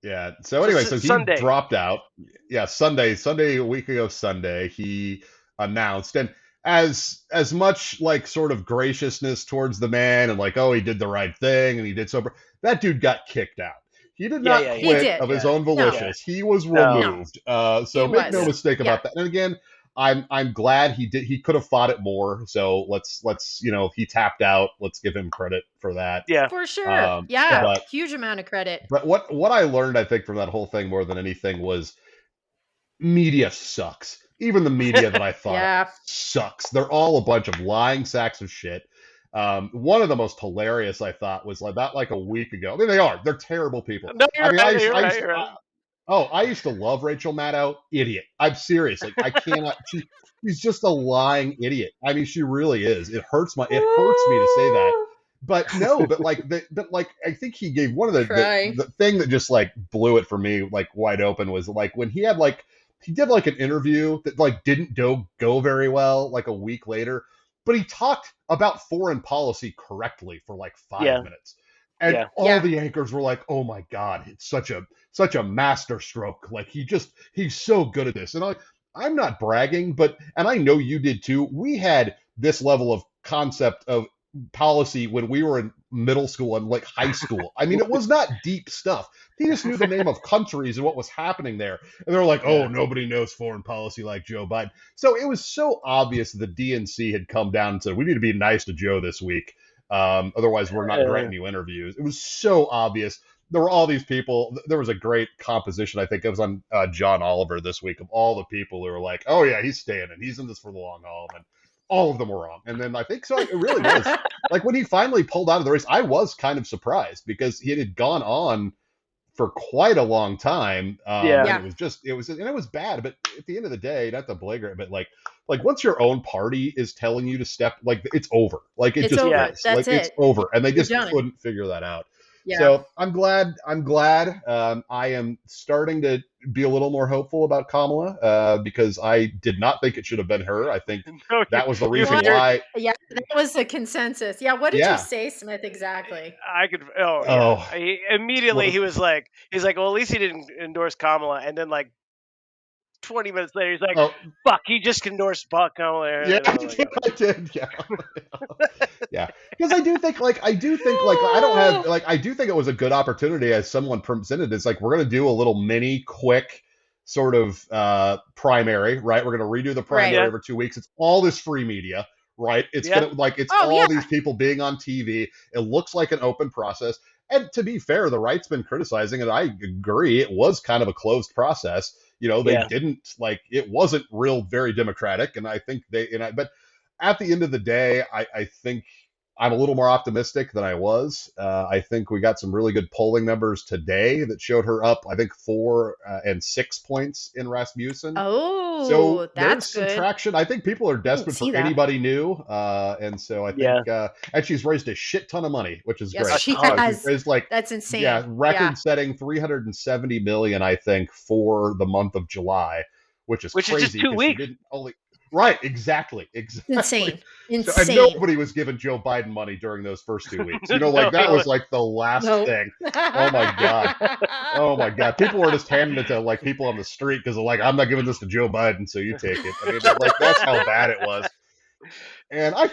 Yeah. So anyway, so he Sunday. Dropped out. Yeah, Sunday, a week ago Sunday, he announced, and as much sort of graciousness towards the man, and he did the right thing, and he did so. That dude got kicked out. He did not quit of his own volition. He was removed. So make no mistake about that. And again, I'm glad he did. He could have fought it more. So let's he tapped out. Let's give him credit for that. Yeah, for sure. Huge amount of credit. But what I learned, I think, from that whole thing more than anything was media sucks. Even the media that I thought sucks. They're all a bunch of lying sacks of shit. One of the most hilarious I thought was about a week ago. I mean, they're terrible people. No, you're right. I used to love Rachel Maddow. Idiot. I'm serious. I cannot. She's just a lying idiot. I mean, she really is. It hurts me to say that. But no, I think he gave one of the thing that just blew it for me wide open was when he had he did an interview that didn't go very well a week later, but he talked about foreign policy correctly for 5 minutes. And all the anchors were like, "Oh my God, it's such a master stroke. He's so good at this." And I'm not bragging, and I know you did too. We had this level of concept of policy when we were in middle school and like high school. I mean, it was not deep stuff. He just knew the name of countries and what was happening there. And they're like, oh, nobody knows foreign policy like Joe Biden. So it was so obvious that the DNC had come down and said, we need to be nice to Joe this week. Otherwise, we're not granting you interviews. It was so obvious. There were all these people. There was a great composition. I think it was on John Oliver this week of all the people who were like, oh, yeah, he's staying and he's in this for the long haul. And all of them were wrong. And then I think so. It really was like when he finally pulled out of the race, I was kind of surprised because he had gone on for quite a long time. And it was bad. But at the end of the day, not to belabor it, but like once your own party is telling you to step, like it's over. Like it's just over. Like it's over. And they just couldn't figure that out. Yeah. So I'm glad. I am starting to be a little more hopeful about Kamala because I did not think it should have been her. I think that was the reason why. Yeah, that was the consensus. Yeah, what did you say, Smith, exactly? I could. Immediately he was like, well, at least he didn't endorse Kamala, and then like 20 minutes later, he's like, fuck, he just endorsed Kamala. Yeah, I did. Yeah. Yeah. Because I do think I do think it was a good opportunity as someone presented. It's like, we're going to do a little mini quick sort of primary, right? We're going to redo the primary over 2 weeks. It's all this free media, right? It's going to it's all these people being on TV. It looks like an open process. And to be fair, the right's been criticizing it. I agree. It was kind of a closed process. They didn't it wasn't very democratic. And I think but at the end of the day, I think I'm a little more optimistic than I was. I think we got some really good polling numbers today that showed her up, I think 4 and 6 points in Rasmussen. Oh, so that's there's some traction. I think people are desperate for anybody new. And so I think, and she's raised a shit ton of money, which is great. She has. She's raised that's insane. Yeah. Record setting $370 million, I think, for the month of July, which is crazy. Is just 2 weeks. Right, exactly. Insane. So, and nobody was giving Joe Biden money during those first 2 weeks. That was like the last thing. Oh my God. People were just handing it to people on the street because they're like, I'm not giving this to Joe Biden, so you take it. I mean, that's how bad it was. And I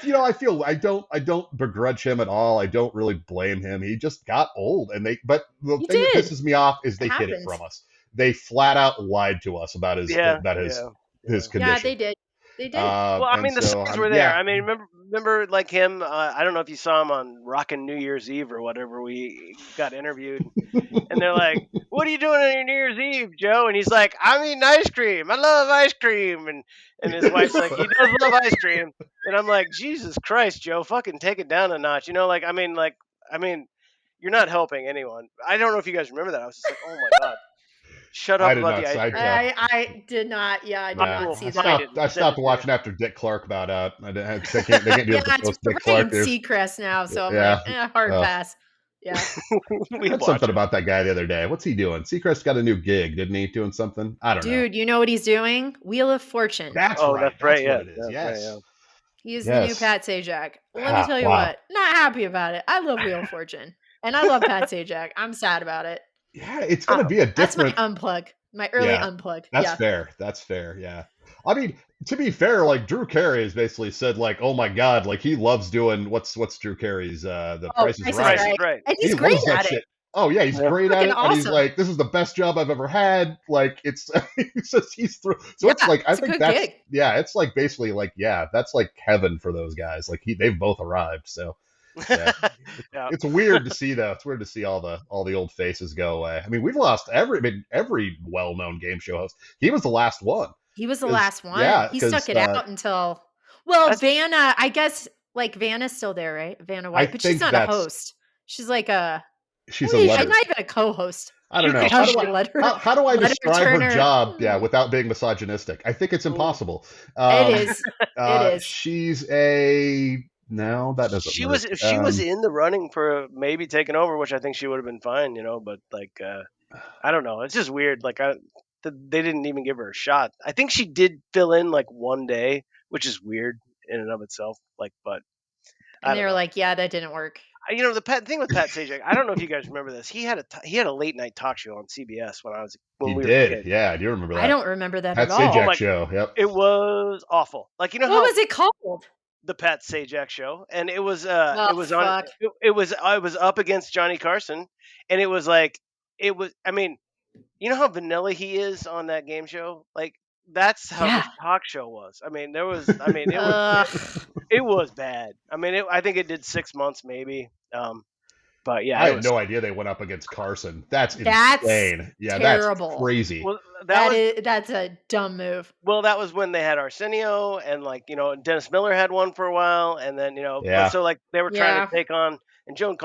don't begrudge him at all. I don't really blame him. He just got old, but the thing that pisses me off is they hid it from us. They flat out lied to us about his condition. Yeah, they did. They did. Well, I mean, the signs were there. I mean, remember like him, I don't know if you saw him on Rockin' New Year's Eve or whatever, we got interviewed. And they're like, what are you doing on your New Year's Eve, Joe? And he's like, I'm eating ice cream. I love ice cream. And his wife's like, he does love ice cream. And I'm like, Jesus Christ, Joe, fucking take it down a notch. I mean, you're not helping anyone. I don't know if you guys remember that. I was just like, oh my God. Shut up about the ice cream. I did not. Yeah, I did not see that. I stopped watching after Dick Clark bowed out. They can't do it's Dick Clark. Seacrest now, so I'm like, hard pass. Yeah. We had something about that guy the other day. What's he doing? Seacrest got a new gig, didn't he? Doing something? I don't know. Dude, you know what he's doing? Wheel of Fortune. That's right. That's what it is. Yes. Right, He is the new Pat Sajak. Let me tell you what. Not happy about it. I love Wheel of Fortune. And I love Pat Sajak. I'm sad about it. Yeah, it's going to be a different... That's my unplug. My early unplug. That's fair. That's fair. Yeah. I mean, to be fair, Drew Carey has basically said oh my God, he loves doing what's Drew Carey's The Price is Right. And he's great at it. Shit. Oh yeah, he's great at it. Awesome. And he's like, this is the best job I've ever had. It's he says he's through. So it's I think that's gig. It's basically that's heaven for those guys. They've both arrived. So yeah. It's weird to see though. It's weird to see all the old faces go away. I mean, we've lost every well-known game show host. He was the last one. He was the last one. Yeah, he stuck it out until Vanna. I guess Vanna's still there, right? Vanna White, but she's not a host. She's she's not even a co-host. I don't know. How do I describe her job? Yeah, without being misogynistic. I think it's impossible. It is. It is. She's a. No, that doesn't. She was in the running for maybe taking over, which I think she would have been fine, But I don't know. It's just weird. They didn't even give her a shot. I think she did fill in one day, which is weird in and of itself. But and they were like, "Yeah, that didn't work." The thing with Pat Sajak, I don't know if you guys remember this. He had a late night talk show on CBS when we were kids. Yeah, I do remember that. I don't remember that Pat at all. Sajak show. Yep. It was awful. What was it called? the Pat Sajak show, and it was fuck. it was I was up against Johnny Carson, and it was like I mean, you know how vanilla he is on that game show? Like that's how Yeah. this talk show was. I mean, it was bad. I mean, I think it did 6 months maybe. But yeah, I it had was no idea they went up against Carson. That's insane. Yeah, that's terrible. crazy. well That's a dumb move. well, that was when they had Arsenio and like, Dennis Miller had one for a while, and then, but Yeah. so like they were trying Yeah. to take on, and Joan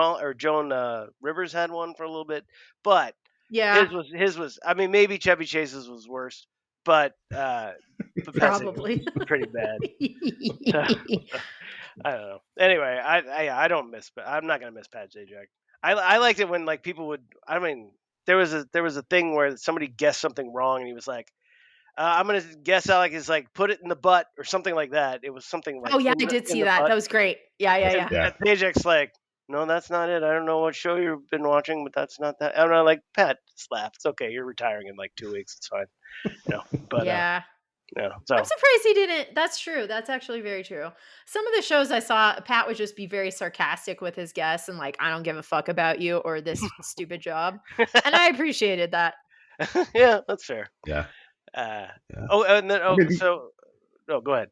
Rivers had one for a little bit, but Yeah. his was I mean maybe Chevy Chase's was worse, but Patsy Probably. was pretty bad. So, I don't know. Anyway, I don't miss, but I'm not gonna miss Pat Sajak. I liked it when like people would. I mean, there was a thing where somebody guessed something wrong, and he was like, "I'm gonna guess Alec is like put it in the butt or something like that." It was something like Oh yeah, I in did see the that. butt. That was great. Yeah. And Pat Sajak's like, "No, that's not it. I don't know what show you've been watching, but that's not that." I'm not like Pat. Just laugh. It's okay. You're retiring in like 2 weeks. It's fine. But Yeah. So I'm surprised he didn't. That's true. That's actually very true. Some of the shows I saw, Pat would just be very sarcastic with his guests and like, I don't give a fuck about you or this stupid job. And I appreciated that. yeah, that's fair. Yeah. Oh, and then I mean, go ahead.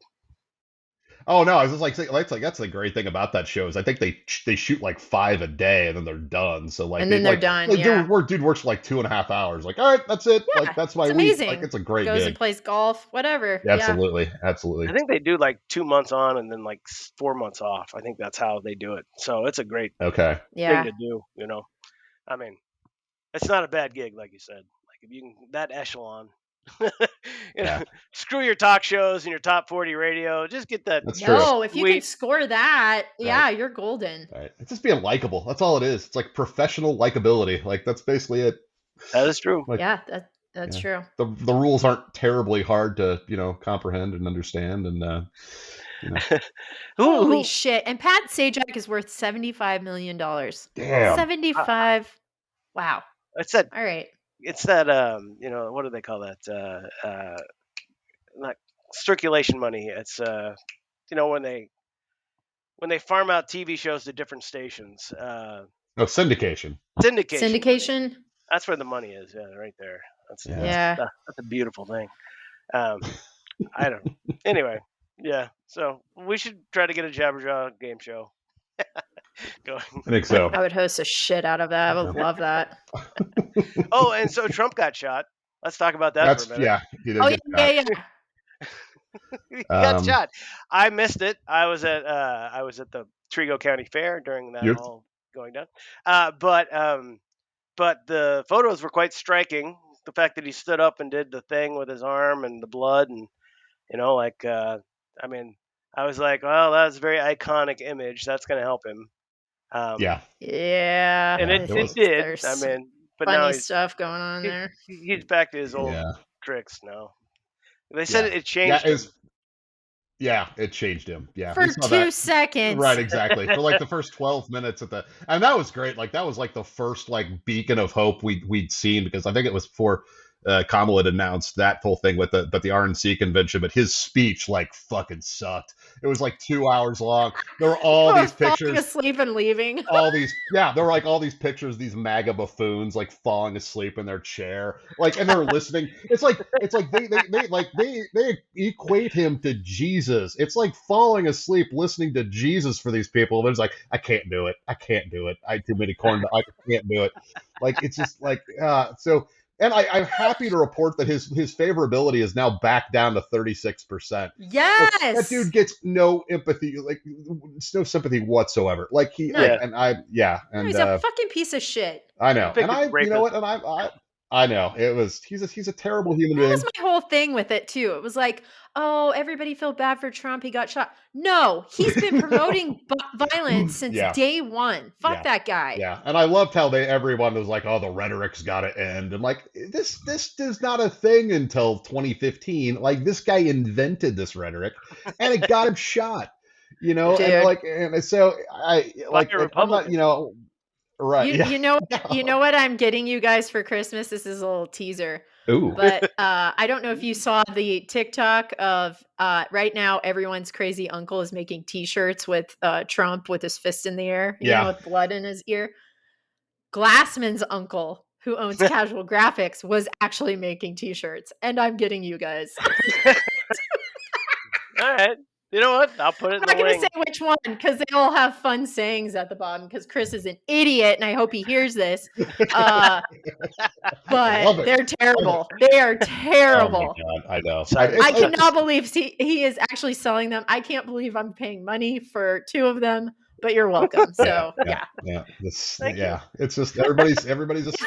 Oh no, I was just like, that's the great thing about that show is I think they shoot like 5 a day and then they're done. So like And then they're done. Yeah. Dude works for like 2.5 hours. Like, all right, that's it. Yeah, Like that's my it's week. amazing. Like it's a great Goes gig. and plays golf, whatever. Absolutely, Yeah. absolutely. I think they do like 2 months on and then like 4 months off. I think that's how they do it. So it's a great thing to do. I mean, it's not a bad gig, like you said. Like if you can that echelon. Screw your talk shows and your top 40 radio. Just get that. That's true. No, if you can score that, yeah, you're golden. Right. It's just being likable. That's all it is. It's like professional likability. Like that's basically it. That is true. Like, yeah, that's true. The rules aren't terribly hard to comprehend and understand, and Holy shit! And Pat Sajak is worth $75 million. Damn. 75. Wow. That's that. All right. It's that. What do they call that? Not circulation money. It's when they farm out TV shows to different stations. Syndication. Syndication. That's where the money is. Yeah, right there. That's a beautiful thing. I don't know. Anyway, yeah. So we should try to get a Jabberjaw game show going. I think so. I would host a shit out of that. I would love that. Oh, and so Trump got shot. Let's talk about that for a minute. Yeah. Yeah. He got shot. I missed it. I was at the Trigo County Fair during that all going down. But the photos were quite striking. The fact that he stood up and did the thing with his arm and the blood, and I was like, well, that's a very iconic image. That's going to help him. Yeah. And it did. I mean, but funny now stuff going on there. He's back to his old tricks now. They said it changed him. Yeah, it changed him. Yeah, for 2 seconds. Right, exactly. For like the first 12 minutes and that was great. Like that was like the first like beacon of hope we'd seen, because I think it was before Kamala had announced that whole thing with the RNC convention, but his speech like fucking sucked. It was like 2 hours long. There were all these pictures, falling asleep and leaving. There were like all these pictures, these MAGA buffoons like falling asleep in their chair, like, and they're listening. It's like they equate him to Jesus. It's like falling asleep listening to Jesus for these people. But it's like, I can't do it. I too many corn. I can't do it. Like it's just like so. And I'm happy to report that his favorability is now back down to 36%. Yes, so that dude gets no empathy, like no sympathy whatsoever. Like he's a fucking piece of shit. I know, and you know what, and I know he's a terrible human being. That was my whole thing with it too. It was like, oh, everybody feel bad for Trump. He got shot. No, he's been promoting violence since day one. Fuck that guy. Yeah, and I loved how everyone was like, oh, the rhetoric's got to end. And like, this is not a thing until 2015. Like, this guy invented this rhetoric, and it got him shot. Dude. And so I'm not, right. You know what I'm getting you guys for Christmas? This is a little teaser. Ooh. But I don't know if you saw the TikTok of right now everyone's crazy uncle is making T-shirts with Trump with his fist in the air, with blood in his ear. Glassman's uncle, who owns Casual Graphics, was actually making T-shirts, and I'm getting you guys. All right. You know what? I'll put it in the I'm not going wing. to say which one because they all have fun sayings at the bottom because Chris is an idiot, and I hope he hears this. But they're terrible. They are terrible. Oh my God, I know. Sorry. I cannot believe he is actually selling them. I can't believe I'm paying money for 2 of them, but you're welcome. So yeah. It's just everybody's just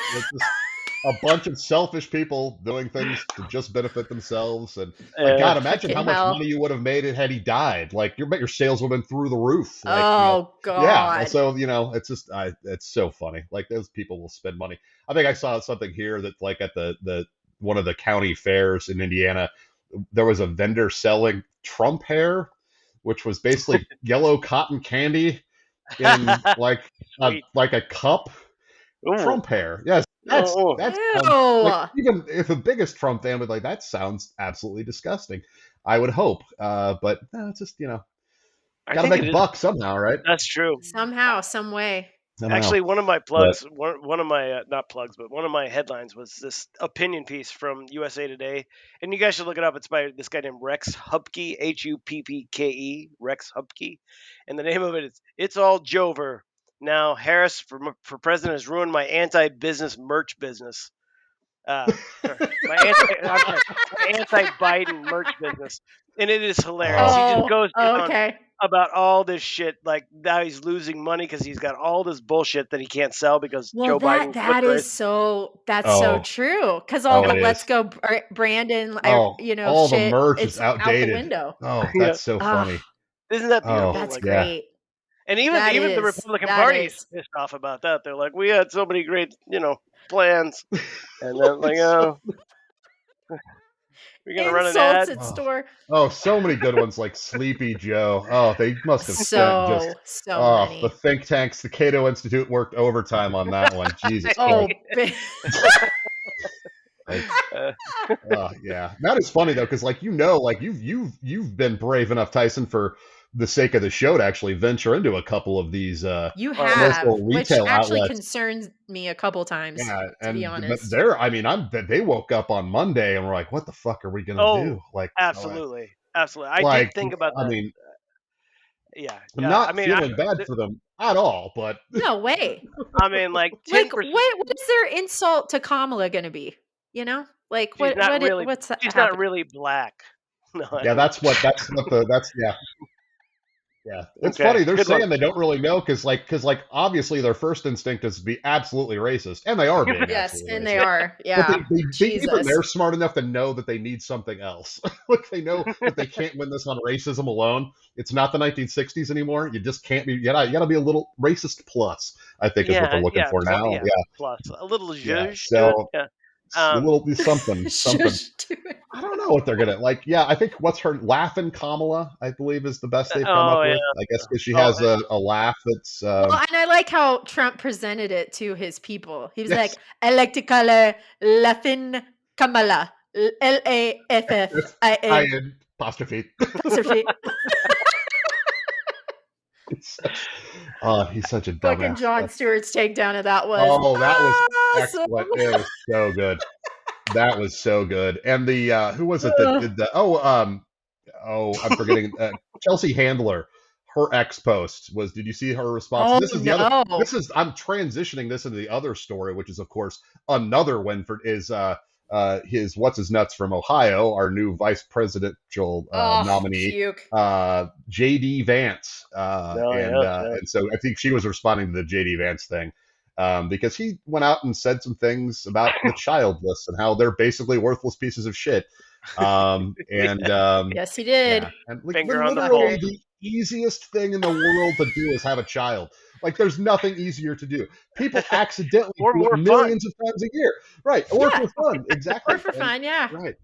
a bunch of selfish people doing things to just benefit themselves. And God, imagine how much money you would have made it had he died. Like, bet your sales would have been through the roof. Like, God. Yeah. So it's just it's so funny. Like, those people will spend money. I think I saw something here that like at the one of the county fairs in Indiana, there was a vendor selling Trump hair, which was basically yellow cotton candy in like a cup. Ooh. Trump hair. Yes. That's like, even if the biggest Trump fan would like, that sounds absolutely disgusting. I would hope. But no, it's just, gotta make a buck somehow, right? That's true. Somehow, some way. Actually, one of my plugs, one of my not plugs, but one of my headlines was this opinion piece from USA Today, and you guys should look it up. It's by this guy named Rex Huppke, Huppke, Rex Huppke, and the name of it is "It's All Jover." Now Harris for president has ruined my anti-business merch business. My anti-Biden merch business, and it is hilarious. He just goes down about all this shit, like now he's losing money because he's got all this bullshit that he can't sell because Joe Biden. That's so true. Because all the Let's Go Brandon, all shit, the merch is is outdated. Out the window. Oh, that's so funny. Isn't that beautiful? That's great. And even the Republican Party is pissed off about that. They're like, we had so many great, plans, and then like, we're gonna run an ad. At store. Oh, so many good ones like Sleepy Joe. Oh, they must have spent many. The think tanks, the Cato Institute worked overtime on that one. Jesus. Yeah. That is funny though, because like you've been brave enough, Tyson, for the sake of the show to actually venture into a couple of these you have, local retail which actually outlets. Concerns me a couple times. Yeah, to be honest, they woke up on Monday and were like, "What the fuck are we gonna do?" Like, absolutely. I did think about that. I mean, I'm not feeling bad for them at all, but no way. I mean, like, 10%. What is their insult to Kamala going to be? Like she's not really black. No, that's it's funny. They're saying they don't really know because obviously their first instinct is to be absolutely racist, and they are being yes, and racist. they are. Yeah, even they're smart enough to know that they need something else. Like they know that they can't win this on racism alone. It's not the 1960s anymore. You just can't be. You gotta be a little racist plus. I think is what they're looking for now. Yeah, plus a little zhuzh. So. A little something. I don't know what they're gonna like. Yeah, I think what's her laughing Kamala, I believe, is the best they've come up with. I guess because she has a laugh that's. Well, and I like how Trump presented it to his people. He was like, "I like to call her laughing Kamala, LAFFIN apostrophe. He's such a dumbass. Fucking Jon Stewart's takedown of that was. Oh, that was excellent. It was so good. That was so good. And the who was it that did the I'm forgetting Chelsea Handler. Her ex post was. Did you see her response? Oh, this is I'm transitioning this into the other story, which is of course another win for his what's his nuts from Ohio, our new vice presidential nominee, JD Vance, and so I think she was responding to the JD Vance thing because he went out and said some things about the childless and how they're basically worthless pieces of shit. Yes, he did. Yeah. And literally the easiest thing in the world to do is have a child. Like, there's nothing easier to do. People accidentally do it millions of times a year. Right. Or for fun. Exactly. Or for fun, yeah. Right.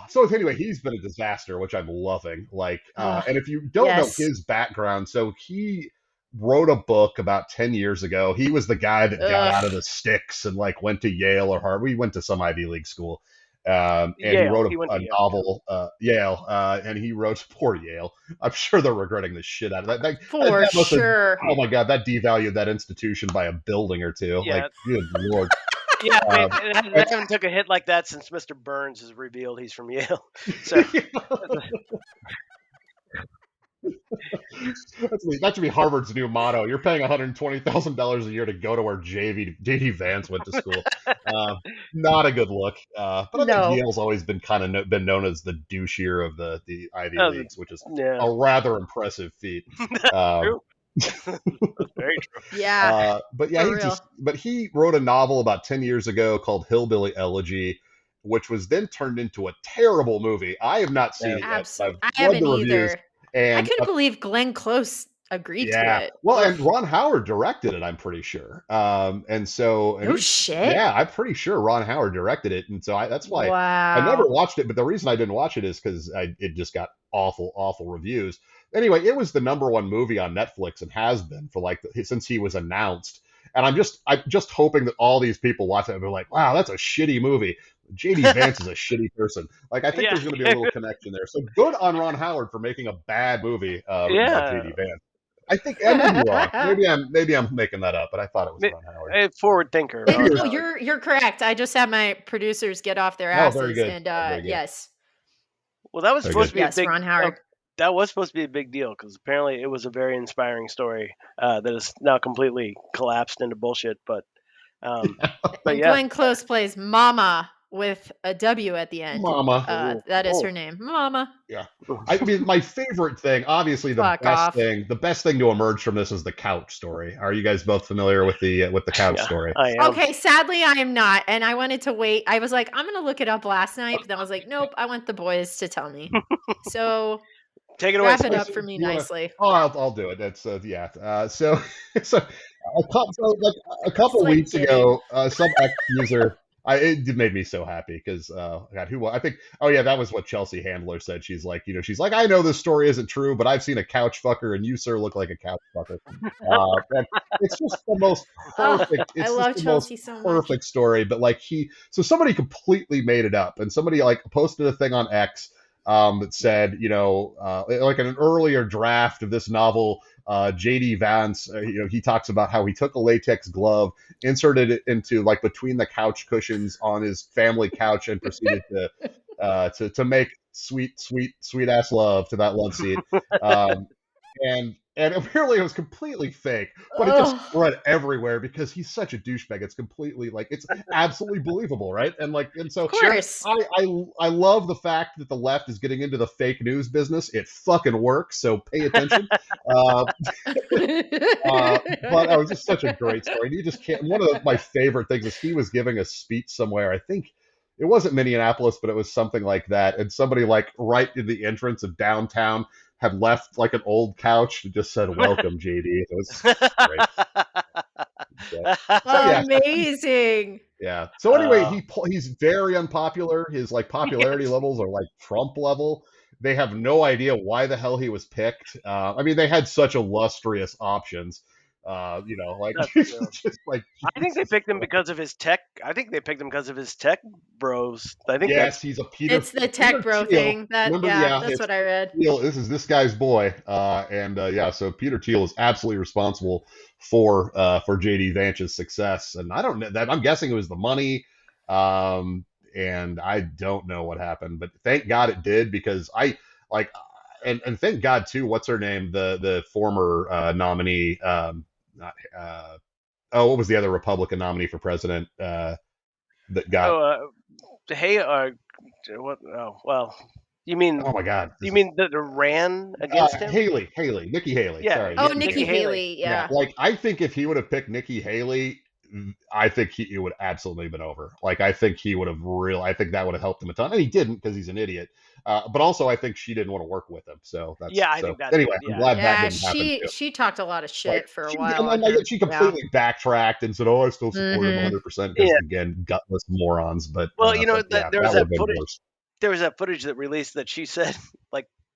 So anyway, he's been a disaster, which I'm loving. Like, and if you don't know his background, so he wrote a book about 10 years ago. He was the guy that got out of the sticks and like went to Yale or Harvard. We went to some Ivy League school. And he Yale. wrote He went a to Yale. novel, Yale, and he wrote, poor Yale. I'm sure they're regretting the shit out of that. For sure. Oh my God, that devalued that institution by a building or two. Yeah. Like, good Lord. Yeah, they haven't took a hit like that since Mr. Burns has revealed he's from Yale. So that should be Harvard's new motto. You're paying $120,000 a year to go to where JD Vance went to school. Not a good look. But I think Yale's always been been known as the douchier of the Ivy Leagues, which is a rather impressive feat. True. That's very true. Yeah. But yeah, he wrote a novel about 10 years ago called Hillbilly Elegy, which was then turned into a terrible movie. I have not seen it yet. Absolutely. I haven't either. And I couldn't believe Glenn Close agreed to it. Well, and Ron Howard directed it, I'm pretty sure. Shit. Yeah, I'm pretty sure Ron Howard directed it. And so that's why I never watched it. But the reason I didn't watch it is because it just got awful reviews. Anyway, it was the #1 movie on Netflix and has been for since he was announced. And I'm just hoping that all these people watch it and be like, wow, that's a shitty movie. JD Vance is a shitty person. Like, I think there's going to be a little connection there. So good on Ron Howard for making a bad movie about JD Vance. I think I may be wrong. Maybe I'm making that up, but I thought it was Ron Howard. Forward thinker. No, you're correct. I just had my producers get off their asses. Very good. And yes. Well, that was supposed to be a big Ron Howard. That was supposed to be a big deal because apparently it was a very inspiring story that is now completely collapsed into bullshit. But Glenn Close plays Mama with a W at the end. Mama. That is her name. Mama. Yeah. I mean, my favorite thing, obviously the best thing to emerge from this is the couch story. Are you guys both familiar with the couch story? I am. Okay, sadly I am not. And I wanted to wait. I was like, I'm going to look it up last night. But then I was like, nope, I want the boys to tell me. So take it away. Wrap it up for me nicely. I'll do it. That's so a couple weeks ago, some ex user. It made me so happy because God, I think that was what Chelsea Handler said. She's like, I know this story isn't true, but I've seen a couch fucker, and you, sir, look like a couch fucker. And it's just the most perfect. I love Chelsea so much. Perfect story, but so somebody completely made it up, and somebody posted a thing on X. That said, like in an earlier draft of this novel, JD Vance, he talks about how he took a latex glove, inserted it into between the couch cushions on his family couch, and proceeded to make sweet ass love to that love seat. And apparently it was completely fake, but it just spread everywhere because he's such a douchebag. It's completely it's absolutely believable, right? And so I love the fact that the left is getting into the fake news business. It fucking works, so pay attention. But it was just such a great story. And you just can't. One of my favorite things is he was giving a speech somewhere. I think it wasn't Minneapolis, but it was something like that. And somebody right in the entrance of downtown had left an old couch and just said, "Welcome, JD." It was great. Amazing. Yeah. So anyway, he's very unpopular. His popularity levels are Trump level. They have no idea why the hell he was picked. I mean, they had such illustrious options. I think they picked him because of his tech. I think they picked him because of his tech bros. I think he's a Peter. It's the tech bro thing. That's what I read. Thiel, this guy's boy, so Peter Thiel is absolutely responsible for JD Vance's success, and I don't know that. I'm guessing it was the money, and I don't know what happened, but thank God it did because and thank God too. What's her name? The former nominee. What was the other Republican nominee for president that got? What? Oh, well, you mean? Oh my God! You mean that ran against him? Nikki Haley. Yeah. Sorry. Oh, Nikki Haley. Yeah. I think if he would have picked Nikki Haley, I think he would absolutely been over. I think he would have I think that would have helped him a ton, and he didn't because he's an idiot. But also, I think she didn't want to work with him. So that's I think that. Anyway, I'm glad that didn't happen. She talked a lot of shit for a while. And she completely backtracked and said, "Oh, I still support him 100%." Because again, gutless morons. But there was that footage. There was that footage that released that she said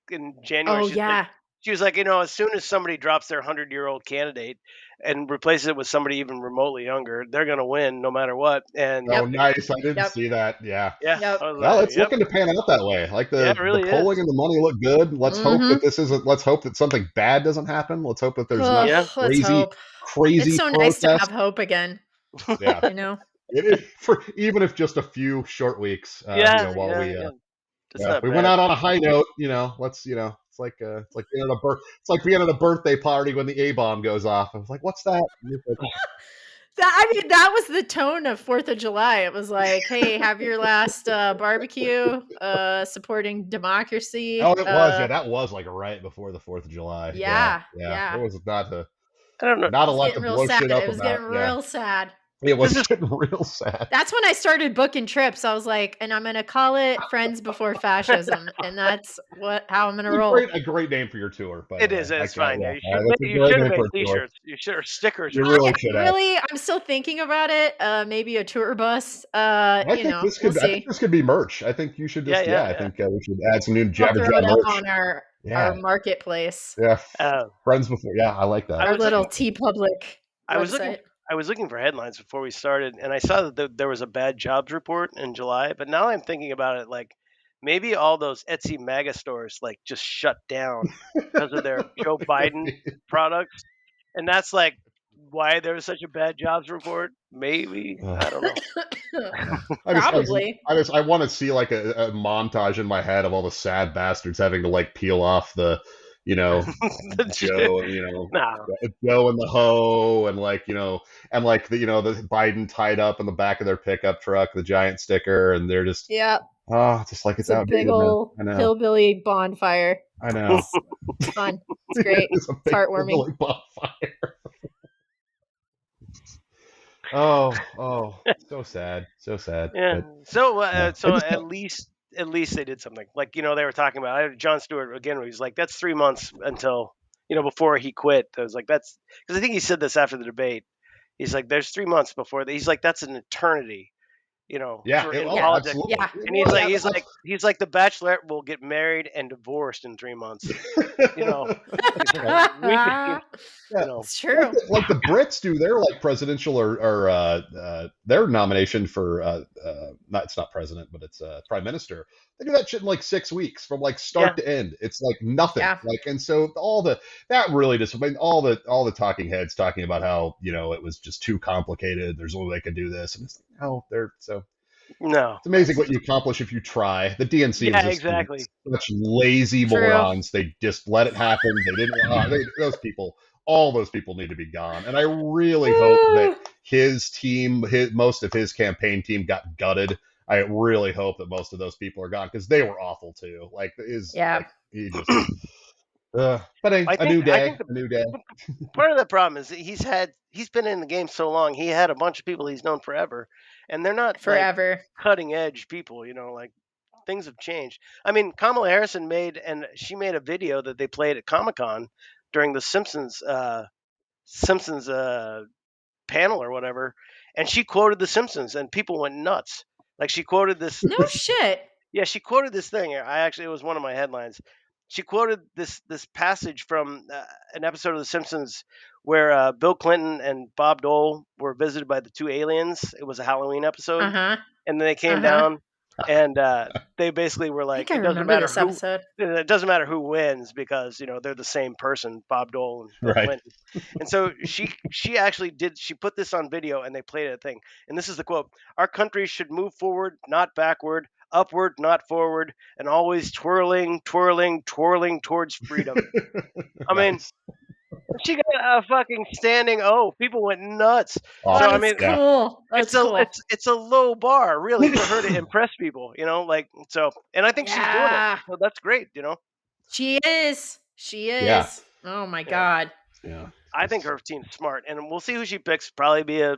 in January. Oh yeah. She was like, as soon as somebody drops their 100-year-old candidate and replaces it with somebody even remotely younger, they're going to win no matter what. And nice. I didn't see that. Yeah. Well, it's looking to pan out that way. Like the polling and the money look good. Let's hope that this isn't. Let's hope that something bad doesn't happen. Let's hope that there's no crazy. It's so nice to have hope again. Yeah, it is even if just a few short weeks. We went out on a high note. Let's It's like being at a birthday party when the A-bomb goes off. I was like, "What's that?" That was the tone of 4th of July. It was like, "Hey, have your last barbecue, supporting democracy." Oh, it was. Yeah, that was like right before the 4th of July. Yeah. It was not a. I don't know. Not a lot to blow shit up about. It was getting real sad. It was getting real sad. That's when I started booking trips. I was like, and I'm going to call it Friends Before Fascism. And that's how I'm going to roll. A great name for your tour. It is. It's fine. You should have made t-shirts. You should have stickers. You really should have. Really, I'm still thinking about it. Maybe a tour bus. I think this could be merch. I think you should just, I think we should add some new Jabber Jab merch. On our marketplace. Yeah. Friends Before. Yeah, I like that. Our little TeePublic website. I was looking for headlines before we started, and I saw that there was a bad jobs report in July. But now I'm thinking about it, like maybe all those Etsy MAGA stores like just shut down because of their Joe Biden products, and that's like why there was such a bad jobs report. Maybe I don't know. Probably. I want to see like a montage in my head of all the sad bastards having to like peel off the. Joe, Joe and the hoe, and the Biden tied up in the back of their pickup truck, the giant sticker, and they're just just like it's a big old hillbilly bonfire. I know. It's fun. It's great. It's heartwarming. Bonfire. Oh, so sad. Yeah. So at least they did something. Like, they were talking about Jon Stewart again, where he's like, that's 3 months until, before he quit. I was like, that's because I think he said this after the debate. He's like, there's 3 months before he's like, that's an eternity, in politics. Yeah. And he's like, the Bachelorette will get married and divorced in 3 months. It's true. Like the Brits do their like presidential or their nomination for it's not president, but it's prime minister. They do that shit in like 6 weeks from like start to end. It's like nothing. Like, and so all the talking heads talking about how it was just too complicated. There's no way they could do this, and it's like, no, they're so. No, it's amazing what you accomplish if you try. The DNC is just such lazy morons. They just let it happen. They didn't. All those people need to be gone. And I really hope that his team, most of his campaign team, got gutted. I really hope that most of those people are gone because they were awful too. Like, he just. But a new day. Part of the problem is that he's been in the game so long. He had a bunch of people he's known forever, and they're not forever cutting edge people. Like things have changed. I mean, Kamala Harris made a video that they played at Comic-Con during the Simpsons panel or whatever, and she quoted the Simpsons, and people went nuts. Like she quoted this. No shit. Yeah, she quoted this thing. It was one of my headlines. She quoted this passage from an episode of The Simpsons where Bill Clinton and Bob Dole were visited by the two aliens. It was a Halloween episode, and then they came down, and they basically were like, "It doesn't matter who wins because they're the same person, Bob Dole and Bill Clinton." And so she actually did. She put this on video, and they played a thing. And this is the quote: "Our country should move forward, not backward. Upward, not forward, and always twirling towards freedom." I mean, she got a fucking standing O. People went nuts. Oh, so I mean, cool. It's a low bar, really, for her to impress people. And I think she's doing it. So that's great. She is. Yeah. Oh my god. Yeah. I think her team's smart, and we'll see who she picks. Probably be a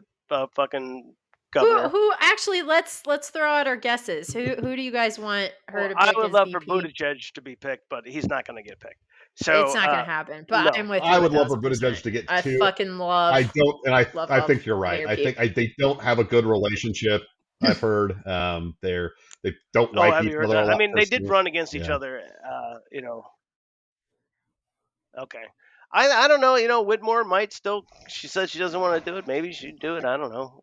fucking. Who actually? Let's throw out our guesses. Who do you guys want her to pick? I would love VP? for Buttigieg to be picked, but he's not going to get picked. So it's not going to happen. But no. I'm with you. I would love for Buttigieg to get two. I fucking love. I don't, and I think you're right. I think they don't have a good relationship. I've heard they don't like each other. I mean, they did run against each other. Okay. I don't know. Whitmore might still. She says she doesn't want to do it. Maybe she'd do it. I don't know.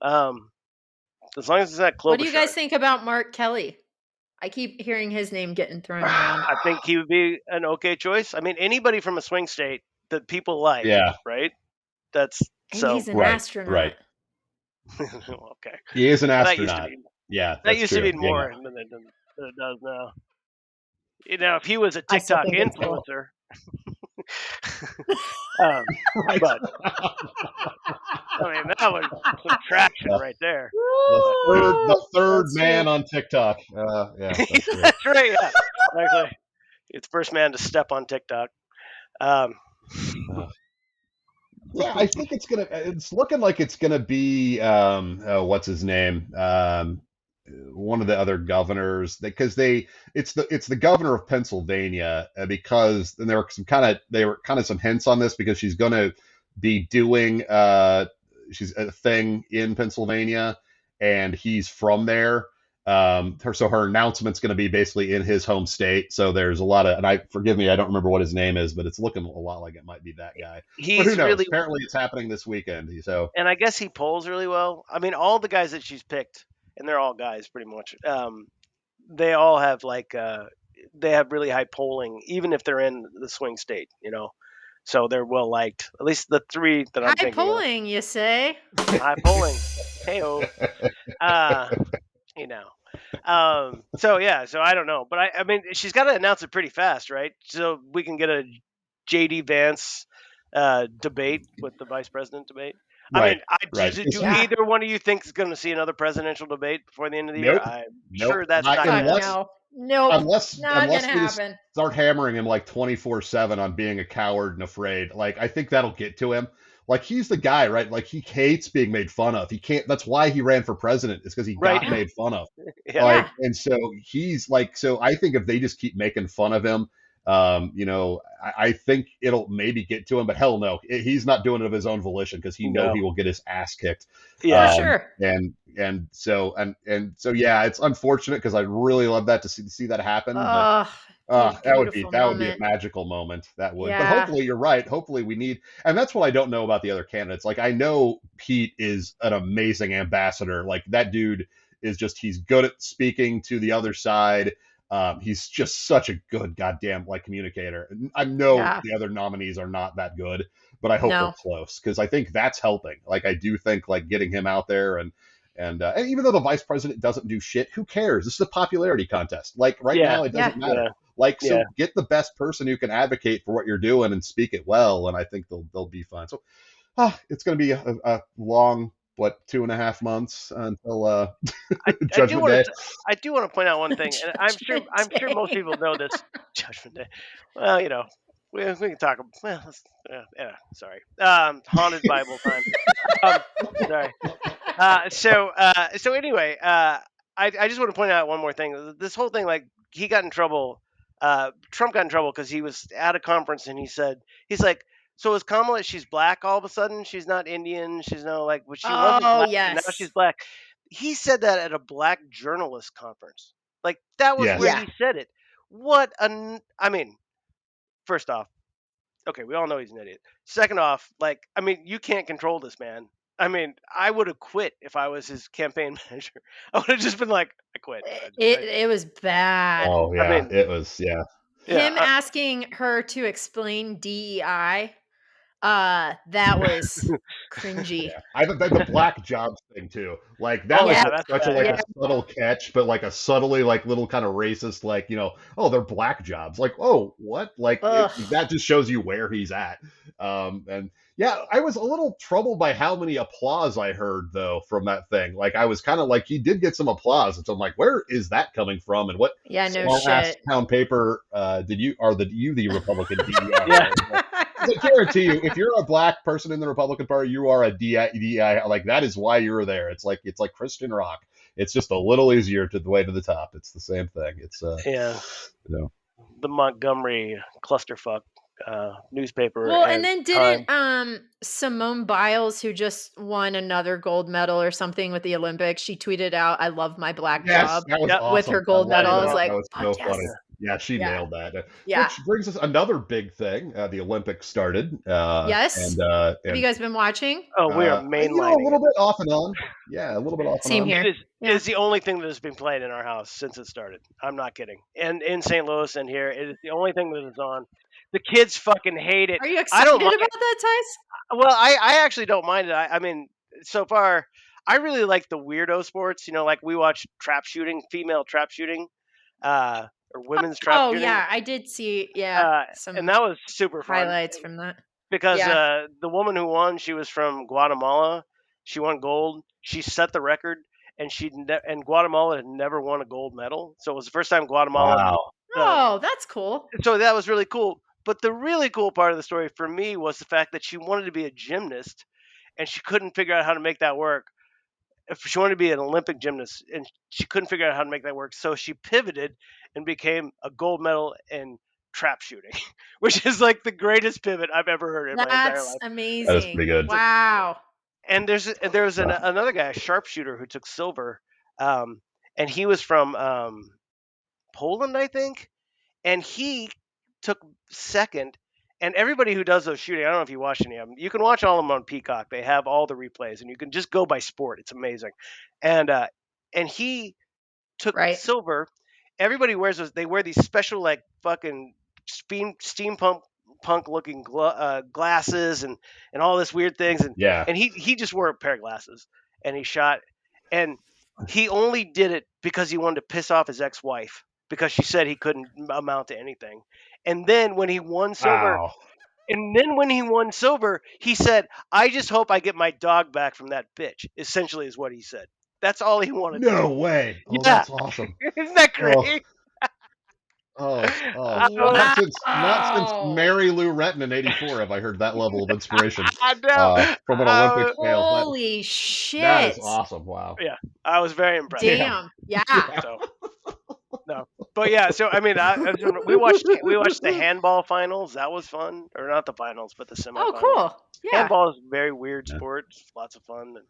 As long as it's not What do you Klobuchar. guys think about Mark Kelly? I keep hearing his name getting thrown around. I think he would be an okay choice. I mean, anybody from a swing state that people like, right? That's And so. he's an Right. astronaut. Okay. He is an That used to astronaut. be. Yeah, That that's used to true. be more than it does now. If he was a I still TikTok think it's cool. influencer. Right. But I mean, that was some traction right there. The third That's man true. on TikTok. Yeah, that's true. That's right. Yeah, actually, it's first man to step on TikTok. Yeah, I think it's looking like it's gonna be what's his name? One of the other governors, because it's the governor of Pennsylvania, because and there were kind of some hints on this because she's gonna be doing she's a thing in Pennsylvania, and he's from there. Her announcement's going to be basically in his home state. So there's a lot of, and forgive me, I don't remember what his name is, but it's looking a lot like it might be that guy. But who He's knows? really, Apparently, it's happening this weekend. So, and I guess he polls really well. I mean, all the guys that she's picked, and they're all guys pretty much. They all have they have really high polling, even if they're in the swing state. So they're well liked. At least the three that I'm High thinking polling, you say? High polling. Hey-o. You know. So yeah, so I don't know, but I mean, she's got to announce it pretty fast, right? So we can get a JD Vance debate with the vice president debate. I mean, right. do either one of you think is going to see another presidential debate before the end of the year? I'm sure that's not going to happen. Nope. Unless not we gonna happen. Start hammering him like 24/7 on being a coward and afraid. Like, I think that'll get to him. Like, he's the guy, right? Like, he hates being made fun of. He can't. That's why he ran for president. Is because he got made fun of. Yeah. Like, and so he's like. So I think if they just keep making fun of him, I think it'll maybe get to him. But hell no, he's not doing it of his own volition because he know he will get his ass kicked. Yeah, for sure. And so yeah, it's unfortunate because I'd really love that to see that happen. That would be a magical moment. That would. Yeah. But hopefully you're right. Hopefully we need, and that's what I don't know about the other candidates. Like, I know Pete is an amazing ambassador. Like, that dude is he's good at speaking to the other side. He's just such a good goddamn communicator. I know the other nominees are not that good, but I hope they're close because I think that's helping. Like, I do think getting him out there and even though the vice president doesn't do shit, who cares? This is a popularity contest. Like, right now, it doesn't matter. So get the best person who can advocate for what you're doing and speak it well, and I think they'll be fine. So, it's going to be a long 2.5 months until Judgment Day. I do want to point out one thing, and I'm sure most people know this. Judgment Day. Well, we can talk. Well, sorry. Haunted Bible time. Sorry. So anyway, I just want to point out one more thing. This whole thing, he got in trouble. Trump got in trouble because he was at a conference and he's like, so is Kamala? She's black all of a sudden. She's not Indian. She's no but she wasn't black. And now she's black. He said that at a black journalist conference. That was where he said it. I mean, first off, okay, we all know he's an idiot. Second off, you can't control this man. I mean, I would have quit if I was his campaign manager. I would have just been like, I quit. It was bad. Oh yeah, it was Him asking her to explain DEI, that was cringy. Yeah. I think the black jobs thing too. That was such a subtle catch, but a subtly little kind of racist, they're black jobs. Oh, what? That just shows you where he's at. And yeah, I was a little troubled by how many applause I heard though from that thing. I was kind of he did get some applause, and so I'm like, where is that coming from? And what no shit pound paper did you the Republican DEI? I guarantee you, if you're a black person in the Republican Party, you are a DEI. That is why you're there. It's like Christian rock. It's just a little easier to the way to the top. It's the same thing. It's the Montgomery clusterfuck newspaper. Well, and then didn't Simone Biles, who just won another gold medal or something with the Olympics, she tweeted out, "I love my black job," that was awesome. with her gold medal. I was like, that was so funny. Yeah, she nailed that. Yeah. Which brings us another big thing. The Olympics started. Yes. And have you guys been watching? Oh, we are mainlining a little bit off and on. Yeah, a little bit off Same and on. here. It is the only thing that has been played in our house since it started. I'm not kidding. And in St. Louis and here, it is the only thing that is on. The kids fucking hate it. Are you I excited don't about mind. that, Tice? Well, I actually don't mind it. I mean, so far, I really like the weirdo sports. You know, like we watch trap shooting, female trap shooting, or women's trap Oh shooting. yeah, I did see some And that was super fun highlights from that. because the woman who won, she was from Guatemala. She won gold. She set the record, and and Guatemala had never won a gold medal, so it was the first time Guatemala. Wow. Oh, that's cool. So that was really cool. But the really cool part of the story for me was the fact that she wanted to be a gymnast, and she couldn't figure out how to make that work. If she wanted to be an Olympic gymnast, and she couldn't figure out how to make that work, so she pivoted and became a gold medal in trap shooting, which is like the greatest pivot I've ever heard in my entire life. That's amazing. That is pretty good. Wow. And there's another guy, a sharpshooter, who took silver, and he was from Poland, I think, and he took second. And everybody who does those shooting, I don't know if you watch any of them. You can watch all of them on Peacock. They have all the replays, and you can just go by sport. It's amazing. And he took silver. Everybody wears those. They wear these special like fucking steampunk looking glasses and all this weird things. And and he just wore a pair of glasses and he shot. And he only did it because he wanted to piss off his ex-wife because she said he couldn't amount to anything. And then when he won silver, he said, "I just hope I get my dog back from that bitch." Essentially, is what he said. That's all he wanted. No way! Oh, that's awesome. Isn't that great? Not since Mary Lou Retton in '84 have I heard that level of inspiration from an Olympic male. Holy shit! That is awesome! Wow. Yeah, I was very impressed. Damn. Yeah. So, no, but yeah. So I mean, we watched the handball finals. That was fun, or not the finals, but the semifinals. Oh, cool. Yeah. Handball is a very weird sport. It's lots of fun. And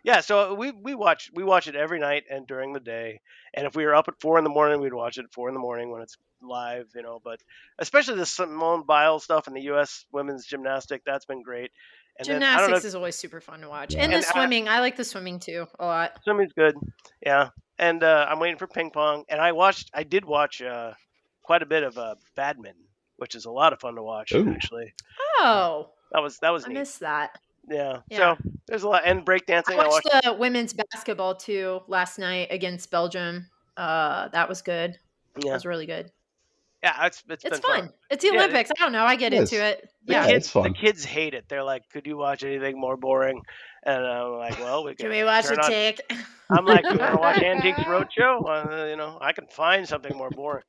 yeah, so we watch it every night and during the day. And if we were up at 4 a.m, we'd watch it at 4 a.m. when it's live, you know. But especially the Simone Biles stuff in the U.S. women's gymnastic, that's been great. And gymnastics is always super fun to watch. And the swimming, I like the swimming too a lot. Swimming's good, yeah. And I'm waiting for ping pong. And I did watch quite a bit of badminton, which is a lot of fun to watch. Ooh. Actually. Oh, that was I neat. missed that. Yeah. So there's a lot, and breakdancing. I watched the women's basketball too last night against Belgium. That was good. Yeah. That was really good. Yeah, it's been fun. It's the Olympics. I don't know. I get into it. Yeah, it's fun. The kids hate it. They're like, "Could you watch anything more boring?" And I'm like, "Well, can we watch a take?" I'm like, "You want to watch Antiques Roadshow? You know, I can find something more boring."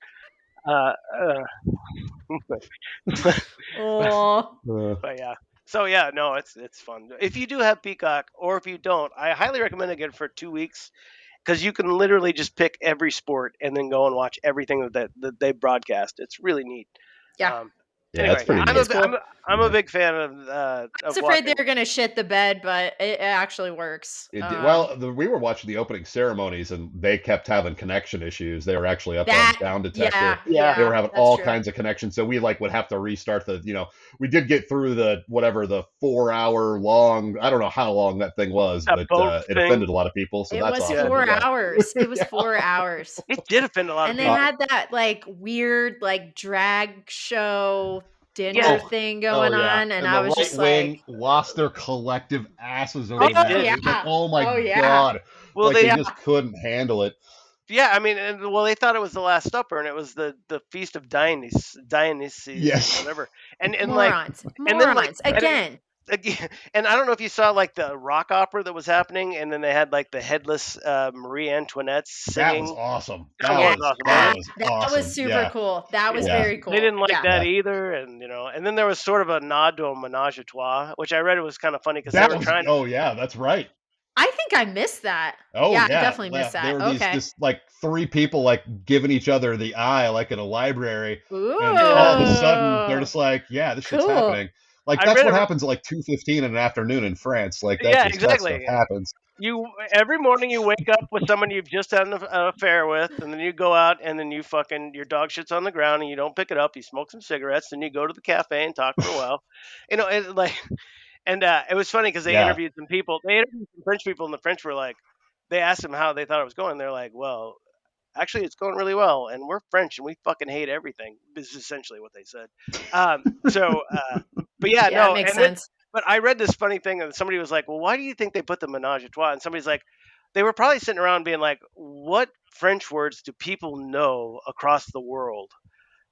But yeah. So yeah, no, it's fun. If you do have Peacock, or if you don't, I highly recommend it for 2 weeks, because you can literally just pick every sport and then go and watch everything that they broadcast. It's really neat. Yeah. Anyway, that's pretty neat. I'm a big fan of. I was afraid they were going to shit the bed, but it actually works. Well, we were watching the opening ceremonies, and they kept having connection issues. They were actually up on Down Detector. Yeah, they were having all kinds of connections. So we would have to restart the. We did get through the 4-hour long. I don't know how long that thing was, but it offended a lot of people. So that's awesome. It was 4 hours. It was 4 hours. It did offend a lot of people. And they had that like weird like drag show dinner thing going on, and I was just like, lost their collective asses over that. Yeah. Oh my god! Well, they just couldn't handle it. Yeah, I mean, they thought it was the Last Supper, and it was the Feast of Dionysus. Yes, whatever. And morons. And then again. And I don't know if you saw like the rock opera that was happening, and then they had like the headless Marie Antoinette singing. That was awesome. That was super cool. That was very cool. They didn't like that either, and and then there was sort of a nod to a menage a trois, which I read it was kind of funny because they were trying. Oh yeah, that's right. I think I missed that. Oh yeah, I definitely missed that. There were these like 3 people like giving each other the eye, like in a library. Ooh. And all of a sudden they're just like, yeah, this shit's happening. Like that's what happens at like 2:15 in an afternoon in France. Like that that stuff happens. Every morning you wake up with someone you've just had an affair with, and then you go out and then your dog shits on the ground and you don't pick it up. You smoke some cigarettes, and you go to the cafe and talk for a while. It was funny because they interviewed some people. They interviewed some French people, and the French were like, they asked them how they thought it was going. They're like, well, actually, it's going really well, and we're French, and we fucking hate everything. This is essentially what they said. But yeah, no, it makes sense. But I read this funny thing, and somebody was like, well, why do you think they put the menage a trois? And somebody's like, they were probably sitting around being like, what French words do people know across the world?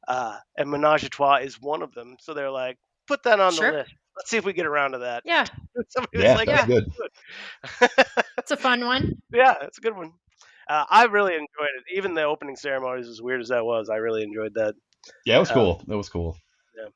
And menage a trois is one of them. So they're like, put that on the list. Let's see if we get around to that. Yeah. Somebody was like, that's good. It's a fun one. Yeah, it's a good one. I really enjoyed it. Even the opening ceremonies, as weird as that was, I really enjoyed that. Yeah, it was cool. That was cool. Yeah.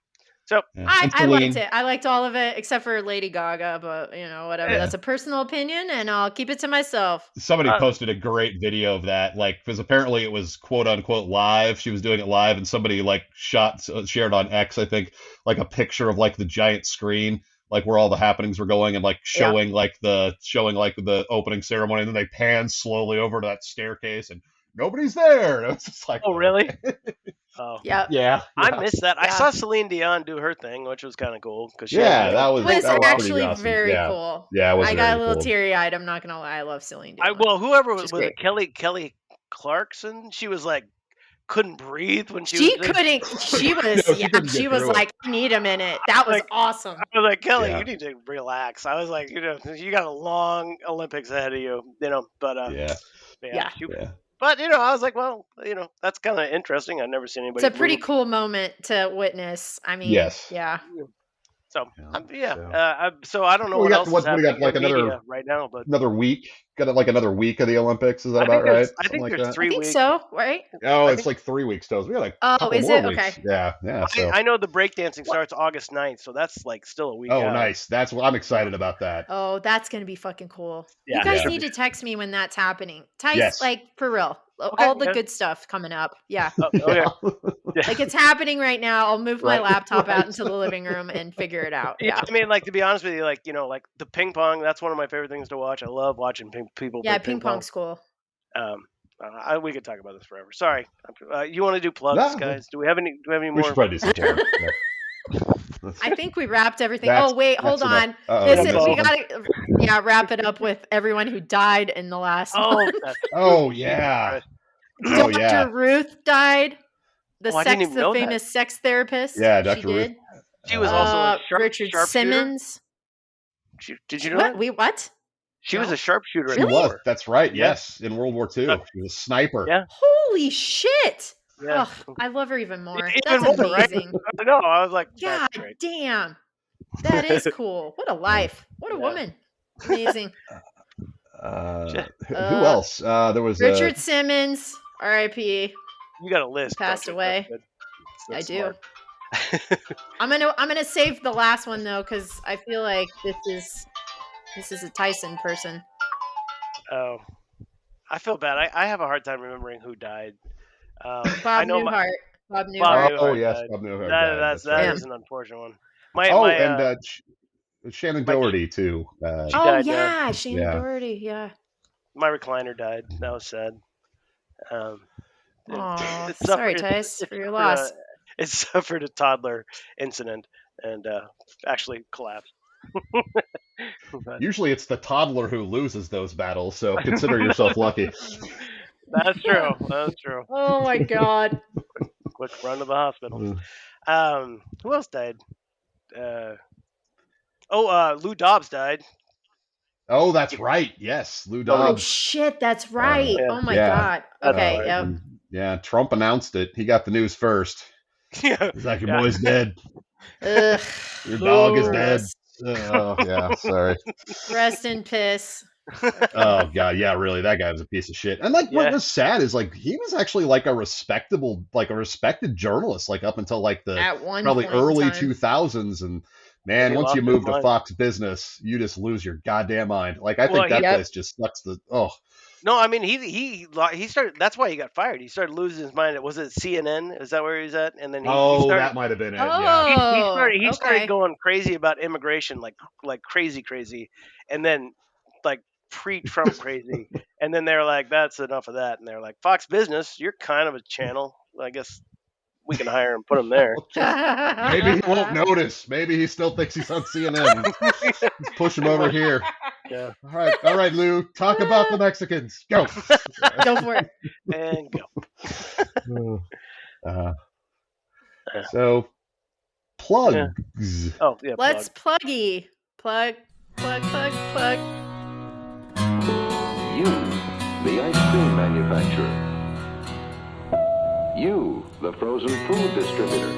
So I liked it. I liked all of it except for Lady Gaga, but whatever. That's a personal opinion, and I'll keep it to myself. Somebody posted a great video of that, like because apparently it was quote unquote live. She was doing it live, and somebody like shared on X, I think, like a picture of like the giant screen, like where all the happenings were going, and like showing like the opening ceremony, and then they pan slowly over to that staircase, and nobody's there. It was just like, oh really? Oh yeah. I missed that. I saw Celine Dion do her thing, which was kind of cool because that was actually awesome. very cool. Yeah, it was. I got a little teary eyed. I'm not gonna lie. I love Celine Dion. Whoever was it, Kelly Clarkson, she was like couldn't breathe when she couldn't. She was she was like, I need a minute. That was awesome. I was like, Kelly, you need to relax. I was like, you got a long Olympics ahead of you, but But I was like, well, that's kind of interesting. I've never seen anybody. It's a pretty cool moment to witness. I mean, yeah. So so I don't know what else is happening like another right now, but another week. Got like another week of the Olympics. Is that about right? I think there's 3 weeks. I think so, right? Oh, it's like 3 weeks. So we got like is it? Okay. Yeah. So. I know the breakdancing starts August 9th, so that's like still a week. Oh, nice. That's what I'm excited about that. Oh, that's gonna be fucking cool. Yeah, you guys need to text me when that's happening. Tice, like for real. All the good stuff coming up. Yeah. Like it's happening right now. I'll move my laptop out into the living room and figure it out. Yeah. I mean, like to be honest with you, like like the ping pong. That's one of my favorite things to watch. I love watching people. Yeah, play ping pong's cool. We could talk about this forever. Sorry. You want to do plugs, guys? Do we have any more? We should probably do some plugs. I think we wrapped everything. Hold on. We gotta wrap it up with everyone who died in the last one. Yeah. Dr. Ruth died. The famous sex therapist. Yeah, Dr. Ruth. She was also a Richard Simmons. Did you know that? What? She was a sharpshooter. She was. That's right. Yes, in World War II, she was a sniper. Yeah. Holy shit! Yeah. Oh, I love her even more. That's amazing. Right? No, I was like, God damn, that is cool. What a life. What a woman. Amazing. Who else? There was Richard Simmons, R.I.P. You got a list. Passed away. That's I do. I'm gonna save the last one though, because I feel like this is a Tyson person. Oh, I feel bad. I have a hard time remembering who died. Bob Newhart. Bob Newhart. Oh yes, Bob Newhart. That is an unfortunate one. And Shannon Doherty too. Shannon Doherty. Yeah. My recliner died. That was sad. Sorry, Tice, for your loss. It suffered a toddler incident and actually collapsed. Usually it's the toddler who loses those battles, so consider yourself lucky. That's true. Oh my God. Quick run to the hospital. Who else died? Lou Dobbs died. Oh, that's right. Yes, Lou Dobbs. Oh shit, that's right. Oh my God. Okay, yeah. Trump announced it. He got the news first. Yeah. He's like, your boy's dead. Ugh. Your dog is dead. Oh, yeah, sorry. Rest in piss. Oh God, yeah, really, that guy was a piece of shit. And like, what was sad is like he was actually like a respected journalist, like up until like the probably early 2000s. And man, once you move to Fox Business, you just lose your goddamn mind. Like I think that place just sucks. No, I mean he started. That's why he got fired. He started losing his mind. Was it CNN? Is that where he was at? And then he Oh, started. that might have been it. Yeah. He started Okay. going crazy about immigration, like crazy, and then like pre-Trump crazy. And then they're like, "That's enough of that." And they're like, "Fox Business, you're kind of a channel. I guess we can hire and put him there." Maybe he won't notice. Maybe he still thinks he's on CNN. Let's push him over here. Yeah. All right, Lou. Talk about the Mexicans. Go. Go for it. And go. Uh, so plugs. Oh yeah. Let's pluggy. Plug. You, the ice cream manufacturer. You, the frozen food distributor.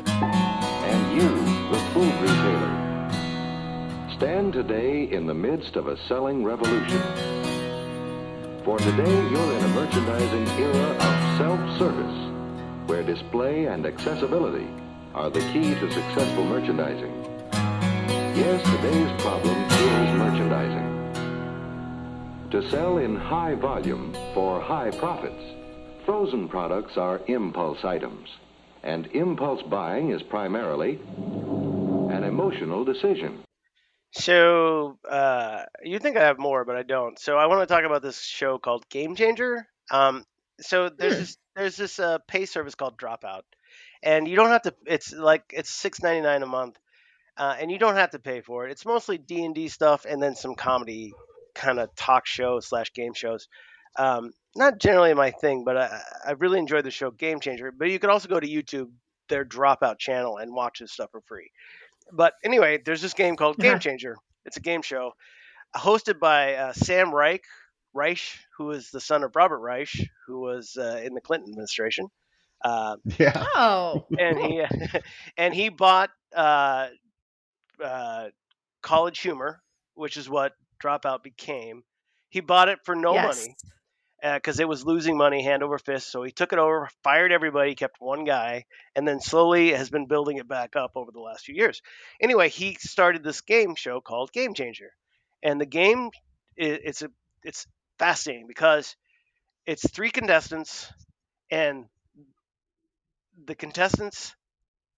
And you, the food retailer. Stand today in the midst of a selling revolution. For today, you're in a merchandising era of self-service, where display and accessibility are the key to successful merchandising. Yes, today's problem is merchandising. To sell in high volume for high profits, frozen products are impulse items, and impulse buying is primarily an emotional decision. So you think I have more, but I don't. So I want to talk about this show called Game Changer. So there's this pay service called Dropout, and you don't have to. It's $6.99 a month, and you don't have to pay for it. It's mostly D&D stuff, and then some comedy kind of talk shows / game shows. Not generally my thing, but I really enjoyed the show Game Changer. But you could also go to YouTube, their Dropout channel, and watch this stuff for free. But anyway, there's this game called Game Changer. It's a game show hosted by Sam Reich, who is the son of Robert Reich, who was in the Clinton administration. Yeah. Oh. And he bought College Humor, which is what Dropout became. He bought it for no money because it was losing money hand over fist. So he took it over, fired everybody, kept one guy, and then slowly has been building it back up over the last few years. Anyway, he started this game show called Game Changer, and the game it's fascinating because it's 3 contestants, and the contestants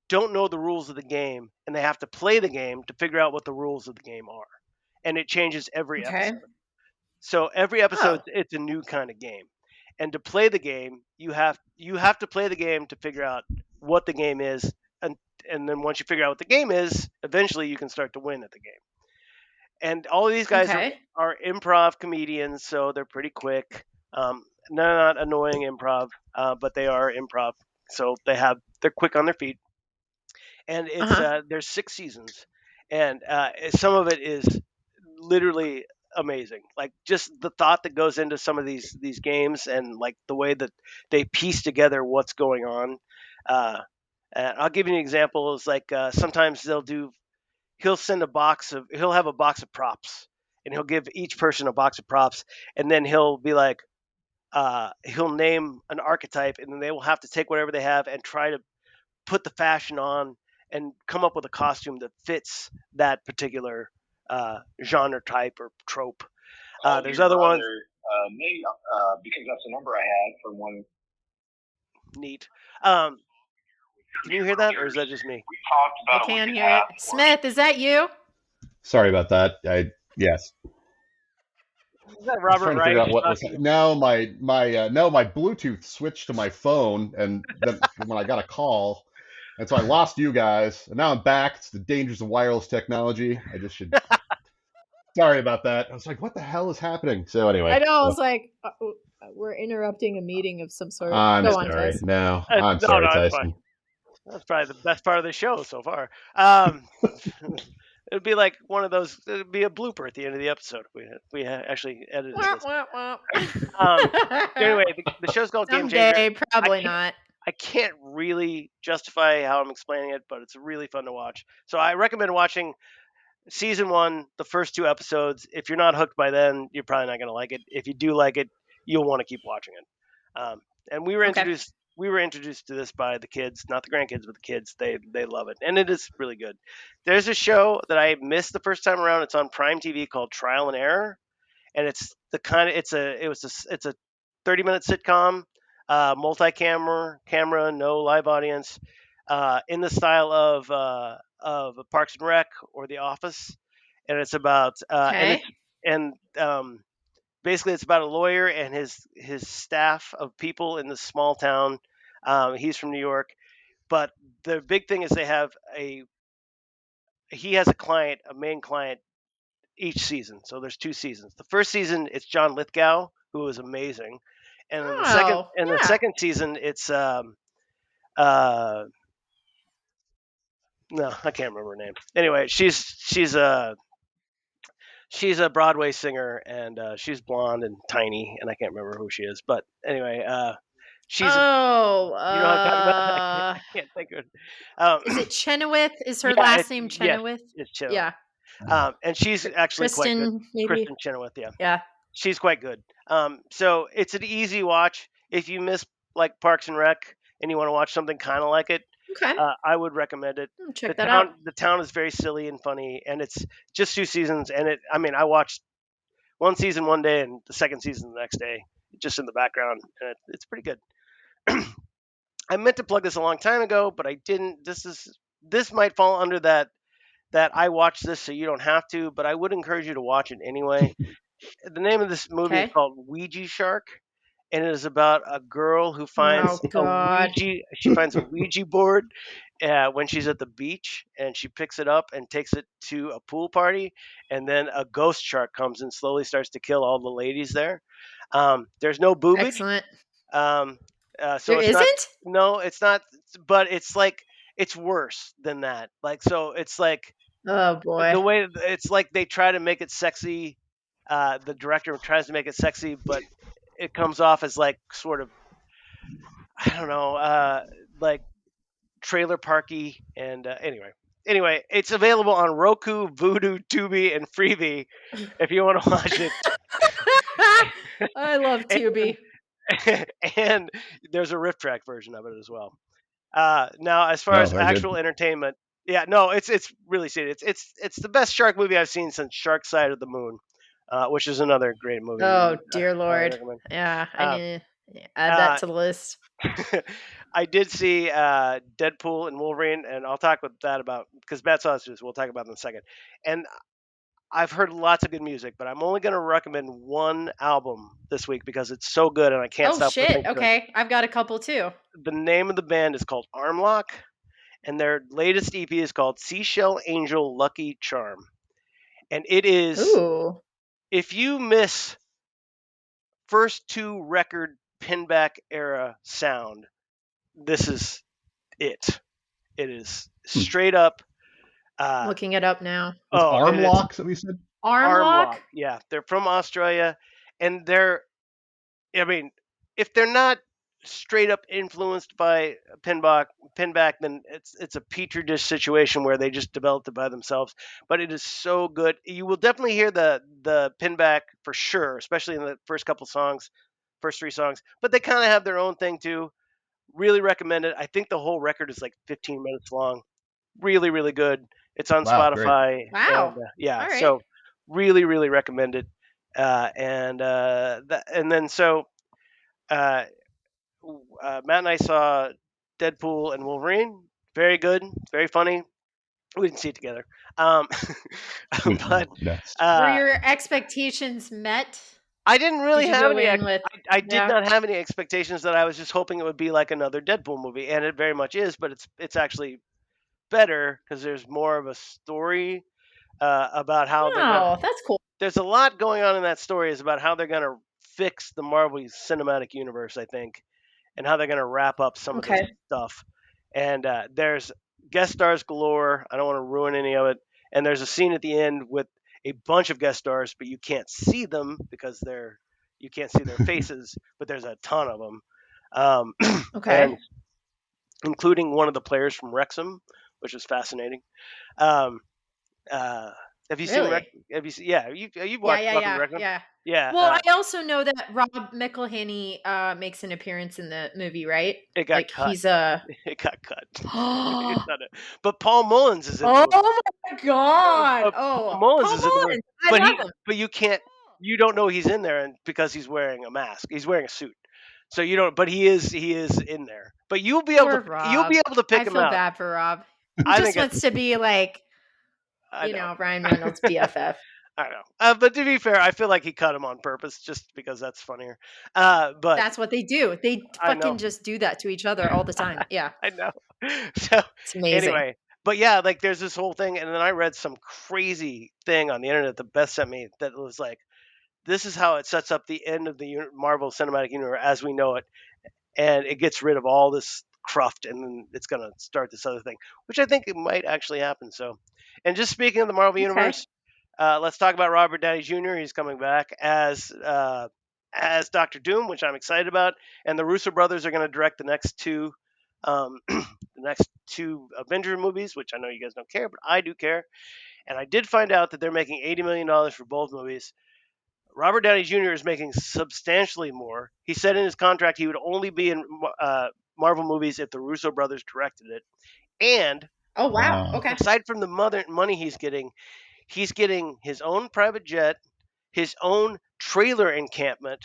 don't know the rules of the game, and they have to play the game to figure out what the rules of the game are, and it changes every episode. So every episode, it's a new kind of game. And to play the game, you have to play the game to figure out what the game is, and then once you figure out what the game is, eventually you can start to win at the game. And all of these guys are improv comedians, so they're pretty quick. They're not annoying improv, but they are improv, so they're quick on their feet. And it's there's 6 seasons, and some of it is literally amazing. Like just the thought that goes into some of these games, and like the way that they piece together what's going on. I'll give you an example. It's like sometimes he'll have a box of props, and he'll give each person a box of props, and then he'll be like, he'll name an archetype, and then they will have to take whatever they have and try to put the fashion on and come up with a costume that fits that particular genre type or trope. There's other ones. Me, because that's the number I had from one. Neat. Can you hear that, or is that just me? We talked about. I can hear it. Smith, is that you? Sorry about that. Yes. Is that Robert Wright? No, my Bluetooth switched to my phone, and then when I got a call, and so I lost you guys, and now I'm back. It's the dangers of wireless technology. I just should. Sorry about that. I was like, what the hell is happening? So anyway. I know. I was like, we're interrupting a meeting of some sort. I'm Go sorry. on, Tyson. No, I'm sorry, Tyson. That's probably the best part of the show so far. It'd be like one of those. It'd be a blooper at the end of the episode. We actually edited this. Anyway, the show's called Game Changer. Probably not. I can't really justify how I'm explaining it, but it's really fun to watch. So I recommend watching season 1, the first 2 episodes. If you're not hooked by then, you're probably not going to like it. If you do like it, you'll want to keep watching it. And we were introduced. We were introduced to this by the kids, not the grandkids, but the kids. They love it, and it is really good. There's a show that I missed the first time around. It's on Prime TV called Trial and Error, and it's the kind of it's a 30-minute sitcom, camera, no live audience, in the style of Parks and Rec or The Office, and it's about Okay. basically it's about a lawyer and his staff of people in this small town. He's from New York, but the big thing is he has a main client each season. So there's 2 seasons. The first season it's John Lithgow, who is amazing, and then Oh, the yeah. second season it's uh no, I can't remember her name. Anyway, she's a Broadway singer, and she's blonde and tiny, and I can't remember who she is. But anyway, she's Oh, you know what I'm talking about. I can't think of it. is it Chenoweth? Is her Yeah, last name yes, Chenoweth? it's Chenoweth. Yeah. And she's actually quite good. Kristen, maybe. Kristen Chenoweth, yeah, Yeah. she's quite good. So it's an easy watch if you miss like Parks and Rec and you want to watch something kind of like it. Okay. I would recommend it. Check that out. The town is very silly and funny, and it's just 2 seasons. And I watched one season one day and the second season the next day, just in the background, and it's pretty good. I meant to plug this a long time ago, but I didn't. This might fall under that I watched this so you don't have to, but I would encourage you to watch it anyway. The name of this movie is called Ouija Shark, and it is about a girl who finds she finds a Ouija board when she's at the beach, and she picks it up and takes it to a pool party, and then a ghost shark comes and slowly starts to kill all the ladies there. There's no boobage. Excellent. So there isn't? No, it's not. But it's like it's worse than that. Like so, it's like oh boy, the way it's like they try to make it sexy. The director tries to make it sexy, but it comes off as like sort of I don't know, like trailer parky. And anyway, it's available on Roku, Vudu, Tubi, and Freevee if you want to watch it. I love Tubi. And there's a riff track version of it as well. Now, as far as actual entertainment, yeah, no, it's really serious. It's the best shark movie I've seen since Shark Side of the Moon, which is another great movie. Oh dear Lord, yeah, I need to add that to the list. I did see Deadpool and Wolverine, and I'll talk about because Bad Sausages. We'll talk about in a second. And I've heard lots of good music, but I'm only going to recommend one album this week because it's so good and I can't stop listening to it. Okay, I've got a couple too. The name of the band is called Armlock, and their latest EP is called Seashell Angel Lucky Charm. And it is, if you miss first 2 record pinback era sound, this is it. It is straight up. Looking it up now. Armlock, that we said? Armlock? Yeah, they're from Australia, and if they're not straight up influenced by pinback, then it's a petri dish situation where they just developed it by themselves. But it is so good. You will definitely hear the pinback for sure, especially in the first 3 songs. But they kind of have their own thing too. Really recommend it. I think the whole record is like 15 minutes long. Really, really good. It's on Spotify. Great. Wow. And, yeah. Right. So really, really recommend it. And then Matt and I saw Deadpool and Wolverine. Very good. Very funny. We didn't see it together. But were your expectations met? I didn't really have any. I did not have any expectations. That I was just hoping it would be like another Deadpool movie, and it very much is. But it's actually better because there's more of a story about how. That's cool. There's a lot going on in that story. Is about how they're gonna fix the Marvel Cinematic Universe, I think, and how they're gonna wrap up some of this stuff. And there's guest stars galore. I don't want to ruin any of it. And there's a scene at the end with a bunch of guest stars, but you can't see them because you can't see their faces, but there's a ton of them. And including one of the players from Wrexham, which is fascinating. Have you seen? Have you seen? Yeah, you've watched Wrexham? Yeah. Well, I also know that Rob McElhenney makes an appearance in the movie, right? It got cut. It got cut. But Paul Mullins is in it. Oh my God! Paul Mullins is in it. I love him. But you can't you don't know he's in there, and because he's wearing a mask, he's wearing a suit, so you don't. But he is in there. But you'll be able to pick him out. I feel bad for Rob. He I just wants to be like, Ryan Reynolds' BFF. I know, but to be fair, I feel like he cut him on purpose just because that's funnier. But that's what they do. They fucking just do that to each other all the time. Yeah, I know. So it's amazing. Anyway, but yeah, like there's this whole thing, and then I read some crazy thing on the internet that Beth sent me that was like, this is how it sets up the end of the Marvel Cinematic Universe as we know it, and it gets rid of all this cruft, and then it's going to start this other thing, which I think it might actually happen. So, and just speaking of the Marvel Universe, let's talk about Robert Downey Jr. He's coming back as Doctor Doom, which I'm excited about, and the Russo brothers are going to direct the next two Avenger movies, which I know you guys don't care, but I do care. And I did find out that they're making $80 million for both movies. Robert Downey Jr. is making substantially more. He said in his contract he would only be in Marvel movies if the Russo brothers directed it. And oh wow, okay. Aside from the money he's getting his own private jet, his own trailer encampment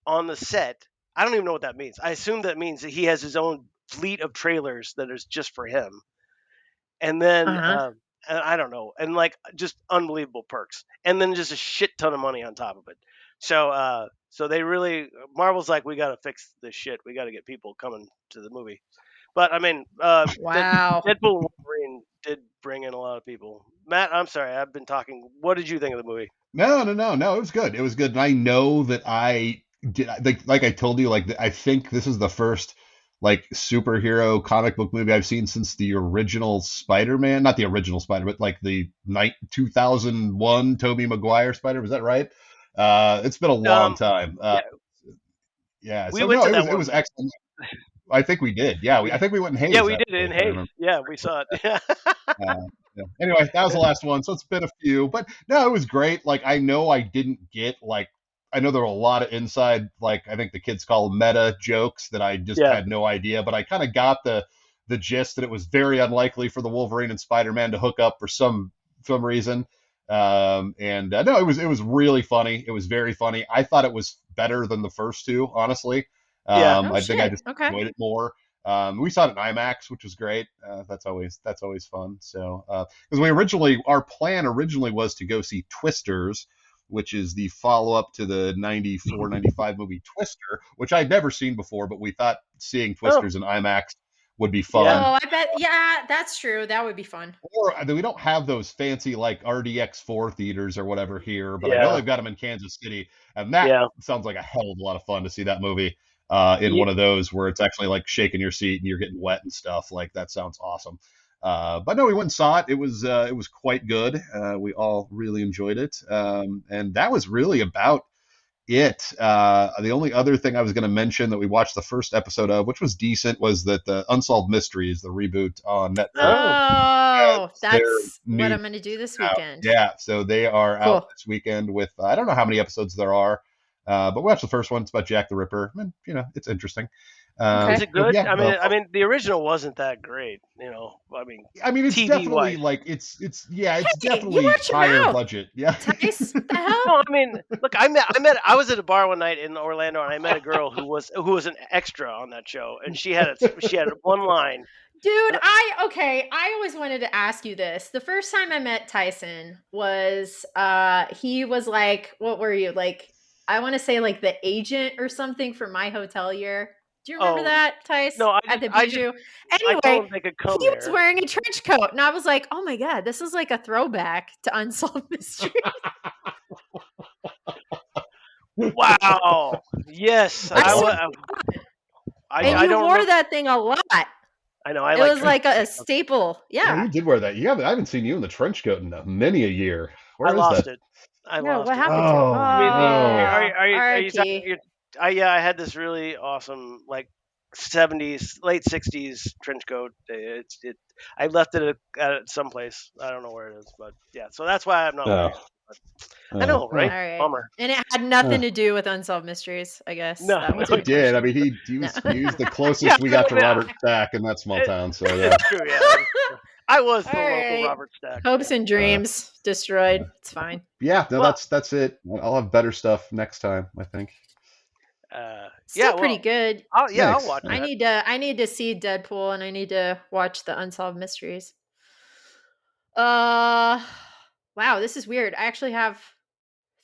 on the set. I don't even know what that means. I assume that means that he has his own fleet of trailers that is just for him. And then I don't know, and like just unbelievable perks, and then just a shit ton of money on top of it. So they really, Marvel's like, we got to fix this shit. We got to get people coming to the movie. But I mean, wow, Deadpool and Wolverine did bring in a lot of people. Matt, I'm sorry, I've been talking. What did you think of the movie? No. It was good. It was good, and I know that I did. Like I told you, like I think this is the first like superhero comic book movie I've seen since the original Spider-Man, not the original Spider, but like the 2001 Tobey Maguire Spider. Was that right? It's been a long time. Yeah. We went to that one. It was excellent. I think we did. Yeah, I think we went in Hayes. Yeah, we did it in Hayes. Yeah, we saw it. Yeah. Anyway, that was the last one, so it's been a few, but no, it was great. Like I know I didn't get I know there were a lot of inside, like I think the kids call meta jokes that I just had no idea, but I kind of got the gist that it was very unlikely for the Wolverine and Spider-Man to hook up for some reason. No, it was really funny. It was very funny. I thought it was better than the first two, honestly. I think I just enjoyed it more. We saw it in IMAX, which was great. That's always fun. So, because our plan originally was to go see Twisters, which is the follow-up to the 94, 95 movie Twister, which I'd never seen before, but we thought seeing Twisters in IMAX would be fun. Oh, I bet. Yeah, that's true. That would be fun. Or we don't have those fancy like RDX4 theaters or whatever here, but I know they've got them in Kansas City, and that sounds like a hell of a lot of fun to see that movie in one of those where it's actually like shaking your seat and you're getting wet and stuff. Like that sounds awesome. But no, we went and saw it. It was quite good. We all really enjoyed it. And that was really about it. The only other thing I was going to mention that we watched the first episode of, which was decent, was that the Unsolved Mysteries, the reboot on Netflix. Oh, that's what I'm going to do this weekend. Yeah, so they are out this weekend with, I don't know how many episodes there are, but we watched the first one. It's about Jack the Ripper. And, it's interesting. Is it good? Yeah, I mean, the original wasn't that great. I mean, it's TV definitely like it's definitely higher budget. Yeah. Tice, the hell? No, I mean, look, I was at a bar one night in Orlando, and I met a girl who was an extra on that show, and she had one line. Dude, I always wanted to ask you this. The first time I met Tyson was he was like, what were you like? I want to say like the agent or something for My Hotel Year. Do you remember that, Tice? No, at the Bijou. Anyway, he was wearing a trench coat, and I was like, "Oh my god, this is like a throwback to Unsolved Mysteries." Wow! Yes, and you wore that thing a lot. I know. It was like a staple. Yeah, you did wear that. I haven't seen you in the trench coat in many a year. Where is lost that? it. I lost what it. happened to it? Are you talking? I had this really awesome like 70s, late 60s trench coat. I left it at some place. I don't know where it is, but yeah. So that's why I'm not wearing it. I know, right? All right. Bummer. And it had nothing to do with Unsolved Mysteries, I guess. No, it did. I mean, he was the closest we got to Robert Stack in that small town. So yeah. That's true. Yeah. I was the local Robert Stack. Hopes and dreams destroyed. It's fine. Yeah, no, that's it. I'll have better stuff next time, I think. Still pretty good. I'll watch that. I need to see Deadpool, and I need to watch the Unsolved Mysteries. Wow, this is weird. I actually have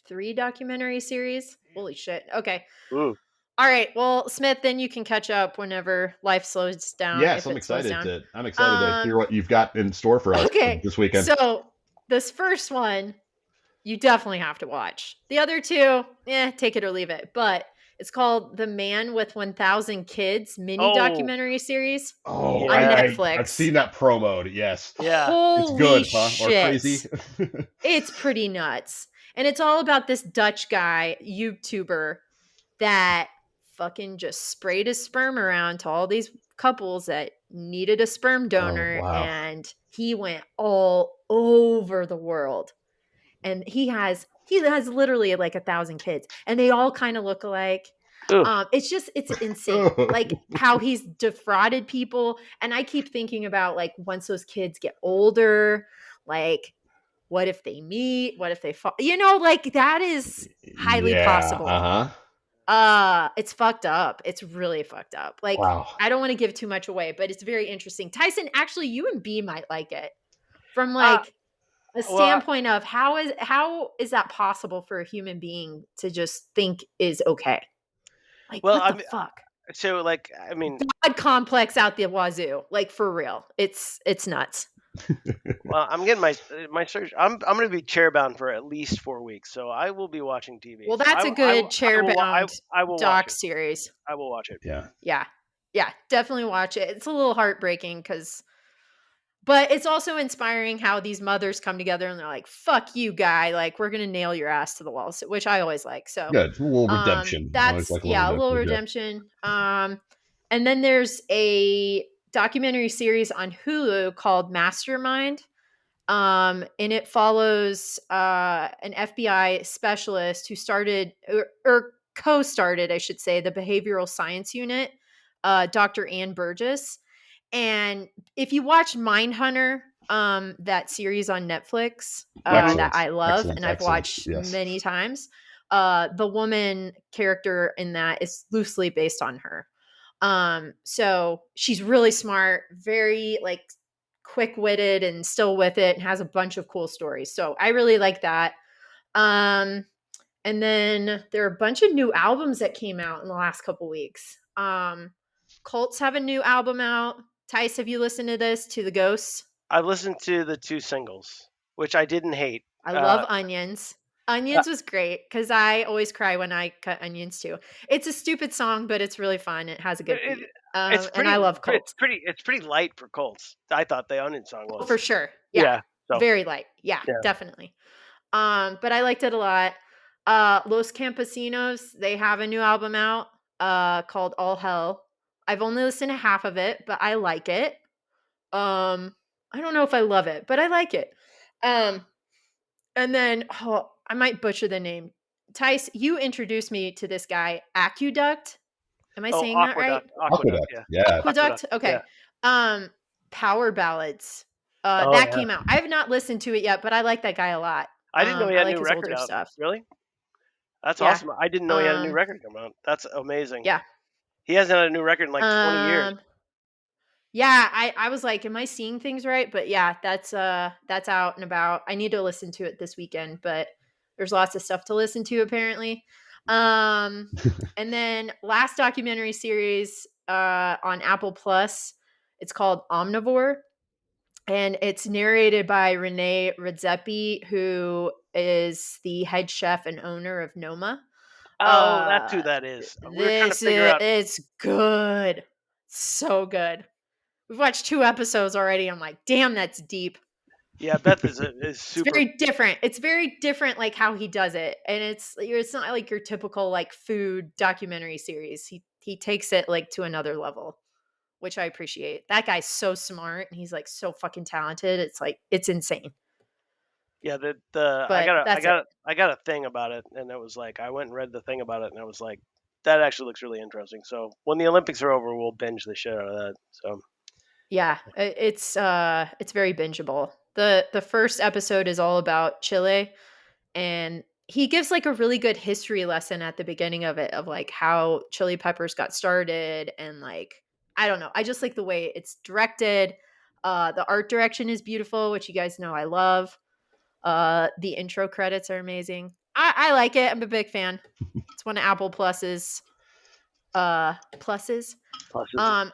3 documentary series. Holy shit. Okay. Ooh. All right. Well, Smith, then you can catch up whenever life slows down. Yes, I'm excited to hear what you've got in store for us this weekend. So this first one, you definitely have to watch. The other 2, take it or leave it. But it's called The Man with 1,000 Kids mini documentary series on Netflix. I've seen that promoed. Yes. Yeah. Holy it's good, huh? shit. Or crazy. It's pretty nuts. And it's all about this Dutch guy, YouTuber, that fucking just sprayed his sperm around to all these couples that needed a sperm donor. Oh, wow. And he went all over the world. And he has literally like 1,000 kids, and they all kind of look alike. It's insane. Like how he's defrauded people. And I keep thinking about like once those kids get older, like what if they meet? What if they fall? Like that is highly possible. It's fucked up. It's really fucked up. Like, wow. I don't want to give too much away, but it's very interesting. Tyson, actually, you and B might like it from like a standpoint of how is that possible for a human being to just think is okay? Like, what the fuck? So, like, I mean, God complex out the wazoo. Like, for real, it's nuts. Well, I'm getting my search. I'm going to be chairbound for at least 4 weeks, so I will be watching TV. Well, that's a good chairbound doc series. I will watch it. Yeah, definitely watch it. It's a little heartbreaking but it's also inspiring how these mothers come together and they're like, "Fuck you, guy! Like, we're gonna nail your ass to the wall," which I always like. So good, a little redemption. That's a little redemption. And then there's a documentary series on Hulu called Mastermind. And it follows an FBI specialist who started or co-started, I should say, the behavioral science unit, Dr. Ann Burgess. And if you watch Mindhunter, that series on Netflix that I love and I've watched many times, the woman character in that is loosely based on her. So she's really smart, very like quick-witted and still with it, and has a bunch of cool stories. So I really like that. And then there are a bunch of new albums that came out in the last couple weeks. Colts have a new album out. Tice, have you listened to this, To the Ghosts? I've listened to the 2 singles, which I didn't hate. I love Onions. Onions was great because I always cry when I cut onions too. It's a stupid song, but it's really fun. It has a good beat. And I love Colts. It's pretty light for Colts. I thought the Onion song was. For sure. Yeah. Very light. Yeah, definitely. But I liked it a lot. Los Campesinos, they have a new album out called All Hell. I've only listened to half of it, but I like it. I don't know if I love it, but I like it. And then I might butcher the name. Tice, you introduced me to this guy, Aqueduct. Am I saying that right? Aqueduct. Yeah. Aqueduct. Okay. Yeah. Power Ballads. That came out. I have not listened to it yet, but I like that guy a lot. I didn't know he had a new record out. Stuff. Really? That's awesome. I didn't know he had a new record come out. That's amazing. Yeah. He hasn't had a new record in like 20 years. Yeah, I was like, am I seeing things right? But yeah, that's out and about. I need to listen to it this weekend, but there's lots of stuff to listen to apparently. And then last documentary series on Apple Plus, it's called Omnivore, and it's narrated by Renee Redzepi, who is the head chef and owner of Noma. Oh, that's who that is. It's good. So good. We've watched 2 episodes already. I'm like, damn, that's deep. Yeah, Beth is super. It's very different. It's very different, like how he does it, and it's not like your typical like food documentary series. He takes it like to another level, which I appreciate. That guy's so smart, and he's like so fucking talented. It's like it's insane. Yeah, I got a thing about it, and it was like I went and read the thing about it, and I was like, that actually looks really interesting. So when the Olympics are over, we'll binge the shit out of that. So Yeah, it's very bingeable. The first episode is all about Chile, and he gives like a really good history lesson at the beginning of it, of like how chili peppers got started, and like I don't know, I just like the way it's directed. The art direction is beautiful, which you guys know I love. The intro credits are amazing. I like it. I'm a big fan. It's one of Apple Plus's pluses.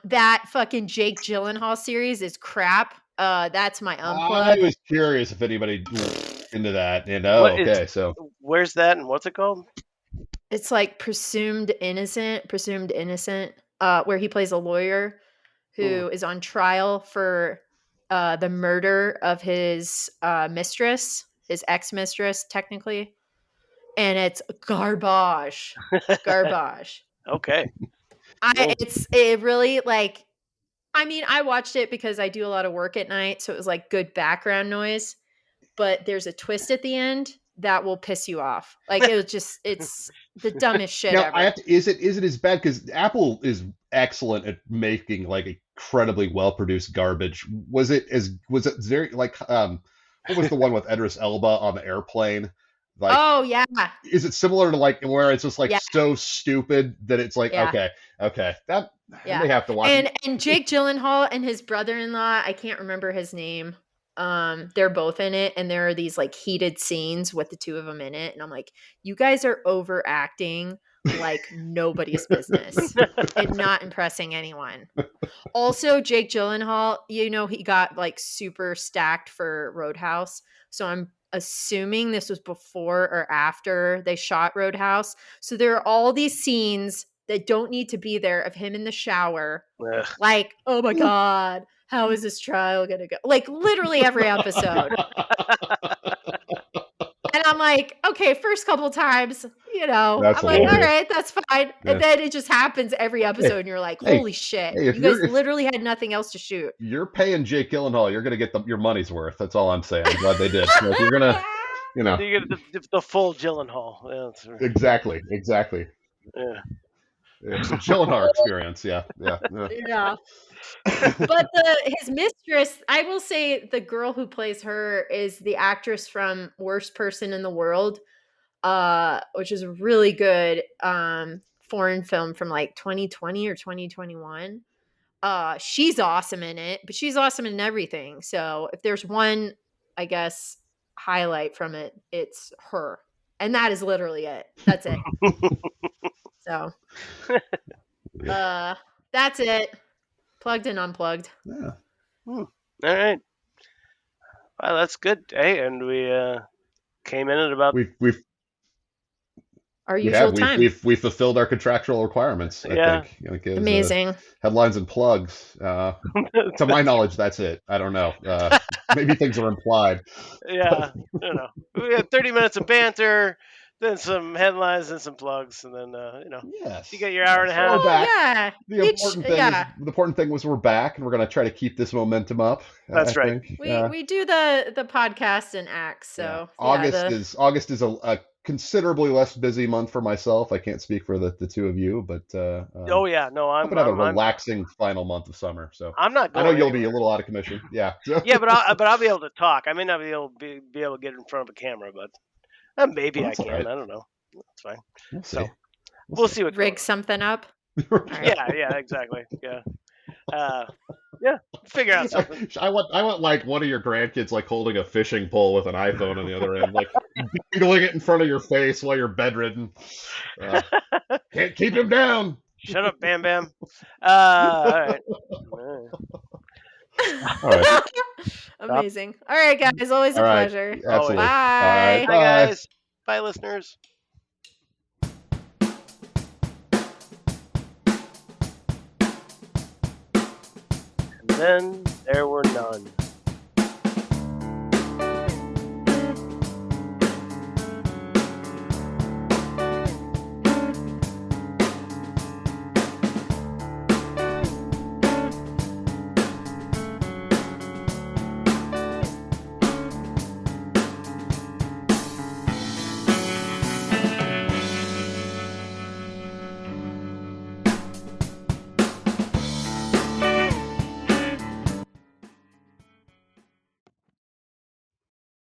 That fucking Jake Gyllenhaal series is crap. That's my unplug. I was curious if anybody into that. So where's that and what's it called? It's like Presumed Innocent, where he plays a lawyer who is on trial for the murder of his mistress, his ex-mistress, technically. And it's garbage. Okay. It really like, I mean, I watched it because I do a lot of work at night, so it was like good background noise, but there's a twist at the end that will piss you off. Like it's the dumbest shit now, ever. Is it as bad? Because Apple is excellent at making like incredibly well produced garbage. Was it very like what was the one with Idris Elba on the airplane? Like, oh yeah. Is it similar to like where it's just like so stupid that it's like okay, that I may have to watch. And Jake Gyllenhaal and his brother-in-law, I can't remember his name. They're both in it, and there are these like heated scenes with the two of them in it, and I'm like, you guys are overacting like nobody's business and not impressing anyone. Also, Jake Gyllenhaal, you know, he got like super stacked for Roadhouse, so I'm assuming this was before or after they shot Roadhouse. So there are all these scenes that don't need to be there of him in the shower. Ugh. Like, oh my God, how is this trial going to go? Like literally every episode. And I'm like, okay, first couple times, you know, That's I'm like, hilarious. all right, that's fine. Yeah. And then it just happens every episode, and you're like, holy shit. You guys literally had nothing else to shoot. You're paying Jake Gyllenhaal, you're going to get your money's worth. That's all I'm saying. I'm glad they did. Like, you're going to, you know. You get the full Gyllenhaal. Yeah, exactly. Yeah. It's a Gyllenhaal experience. Yeah. But his mistress, I will say, the girl who plays her is the actress from Worst Person in the World, which is a really good foreign film from like 2020 or 2021. She's awesome in it, but she's awesome in everything. So if there's one, I guess, highlight from it, it's her. And that is literally it. That's it. So that's it. Plugged and unplugged. Yeah. All right. Well, that's good. Hey, and we came in at about our usual time. We've fulfilled our contractual requirements. I think. Amazing. Headlines and plugs. To my knowledge, that's it. I don't know. Maybe things are implied. Yeah. I don't know. We had 30 minutes of banter, then some headlines and some plugs, and then yes. You get your hour and a half. We're back. Yeah. The important thing was we're back, and we're going to try to keep this momentum up. That's right. We do the podcast in acts. So August is a considerably less busy month for myself. I can't speak for the two of you, but I'm gonna have a relaxing final month of summer. So I'm not going I know you'll anywhere. be a little out of commission. Yeah. Yeah, but I'll be able to talk. I may not be able to get in front of a camera, but maybe I can. Right. I don't know. That's fine. We'll see what rig something up. Right. Yeah, exactly. Yeah. Figure out something. I want like one of your grandkids like holding a fishing pole with an iPhone on the other end, like beagling it in front of your face while you're bedridden. Can't keep him down. Shut up, Bam Bam. All right. All right. Amazing. All right, guys. Always a pleasure. Absolutely. Bye. Bye, guys. Bye, listeners. And then there were none.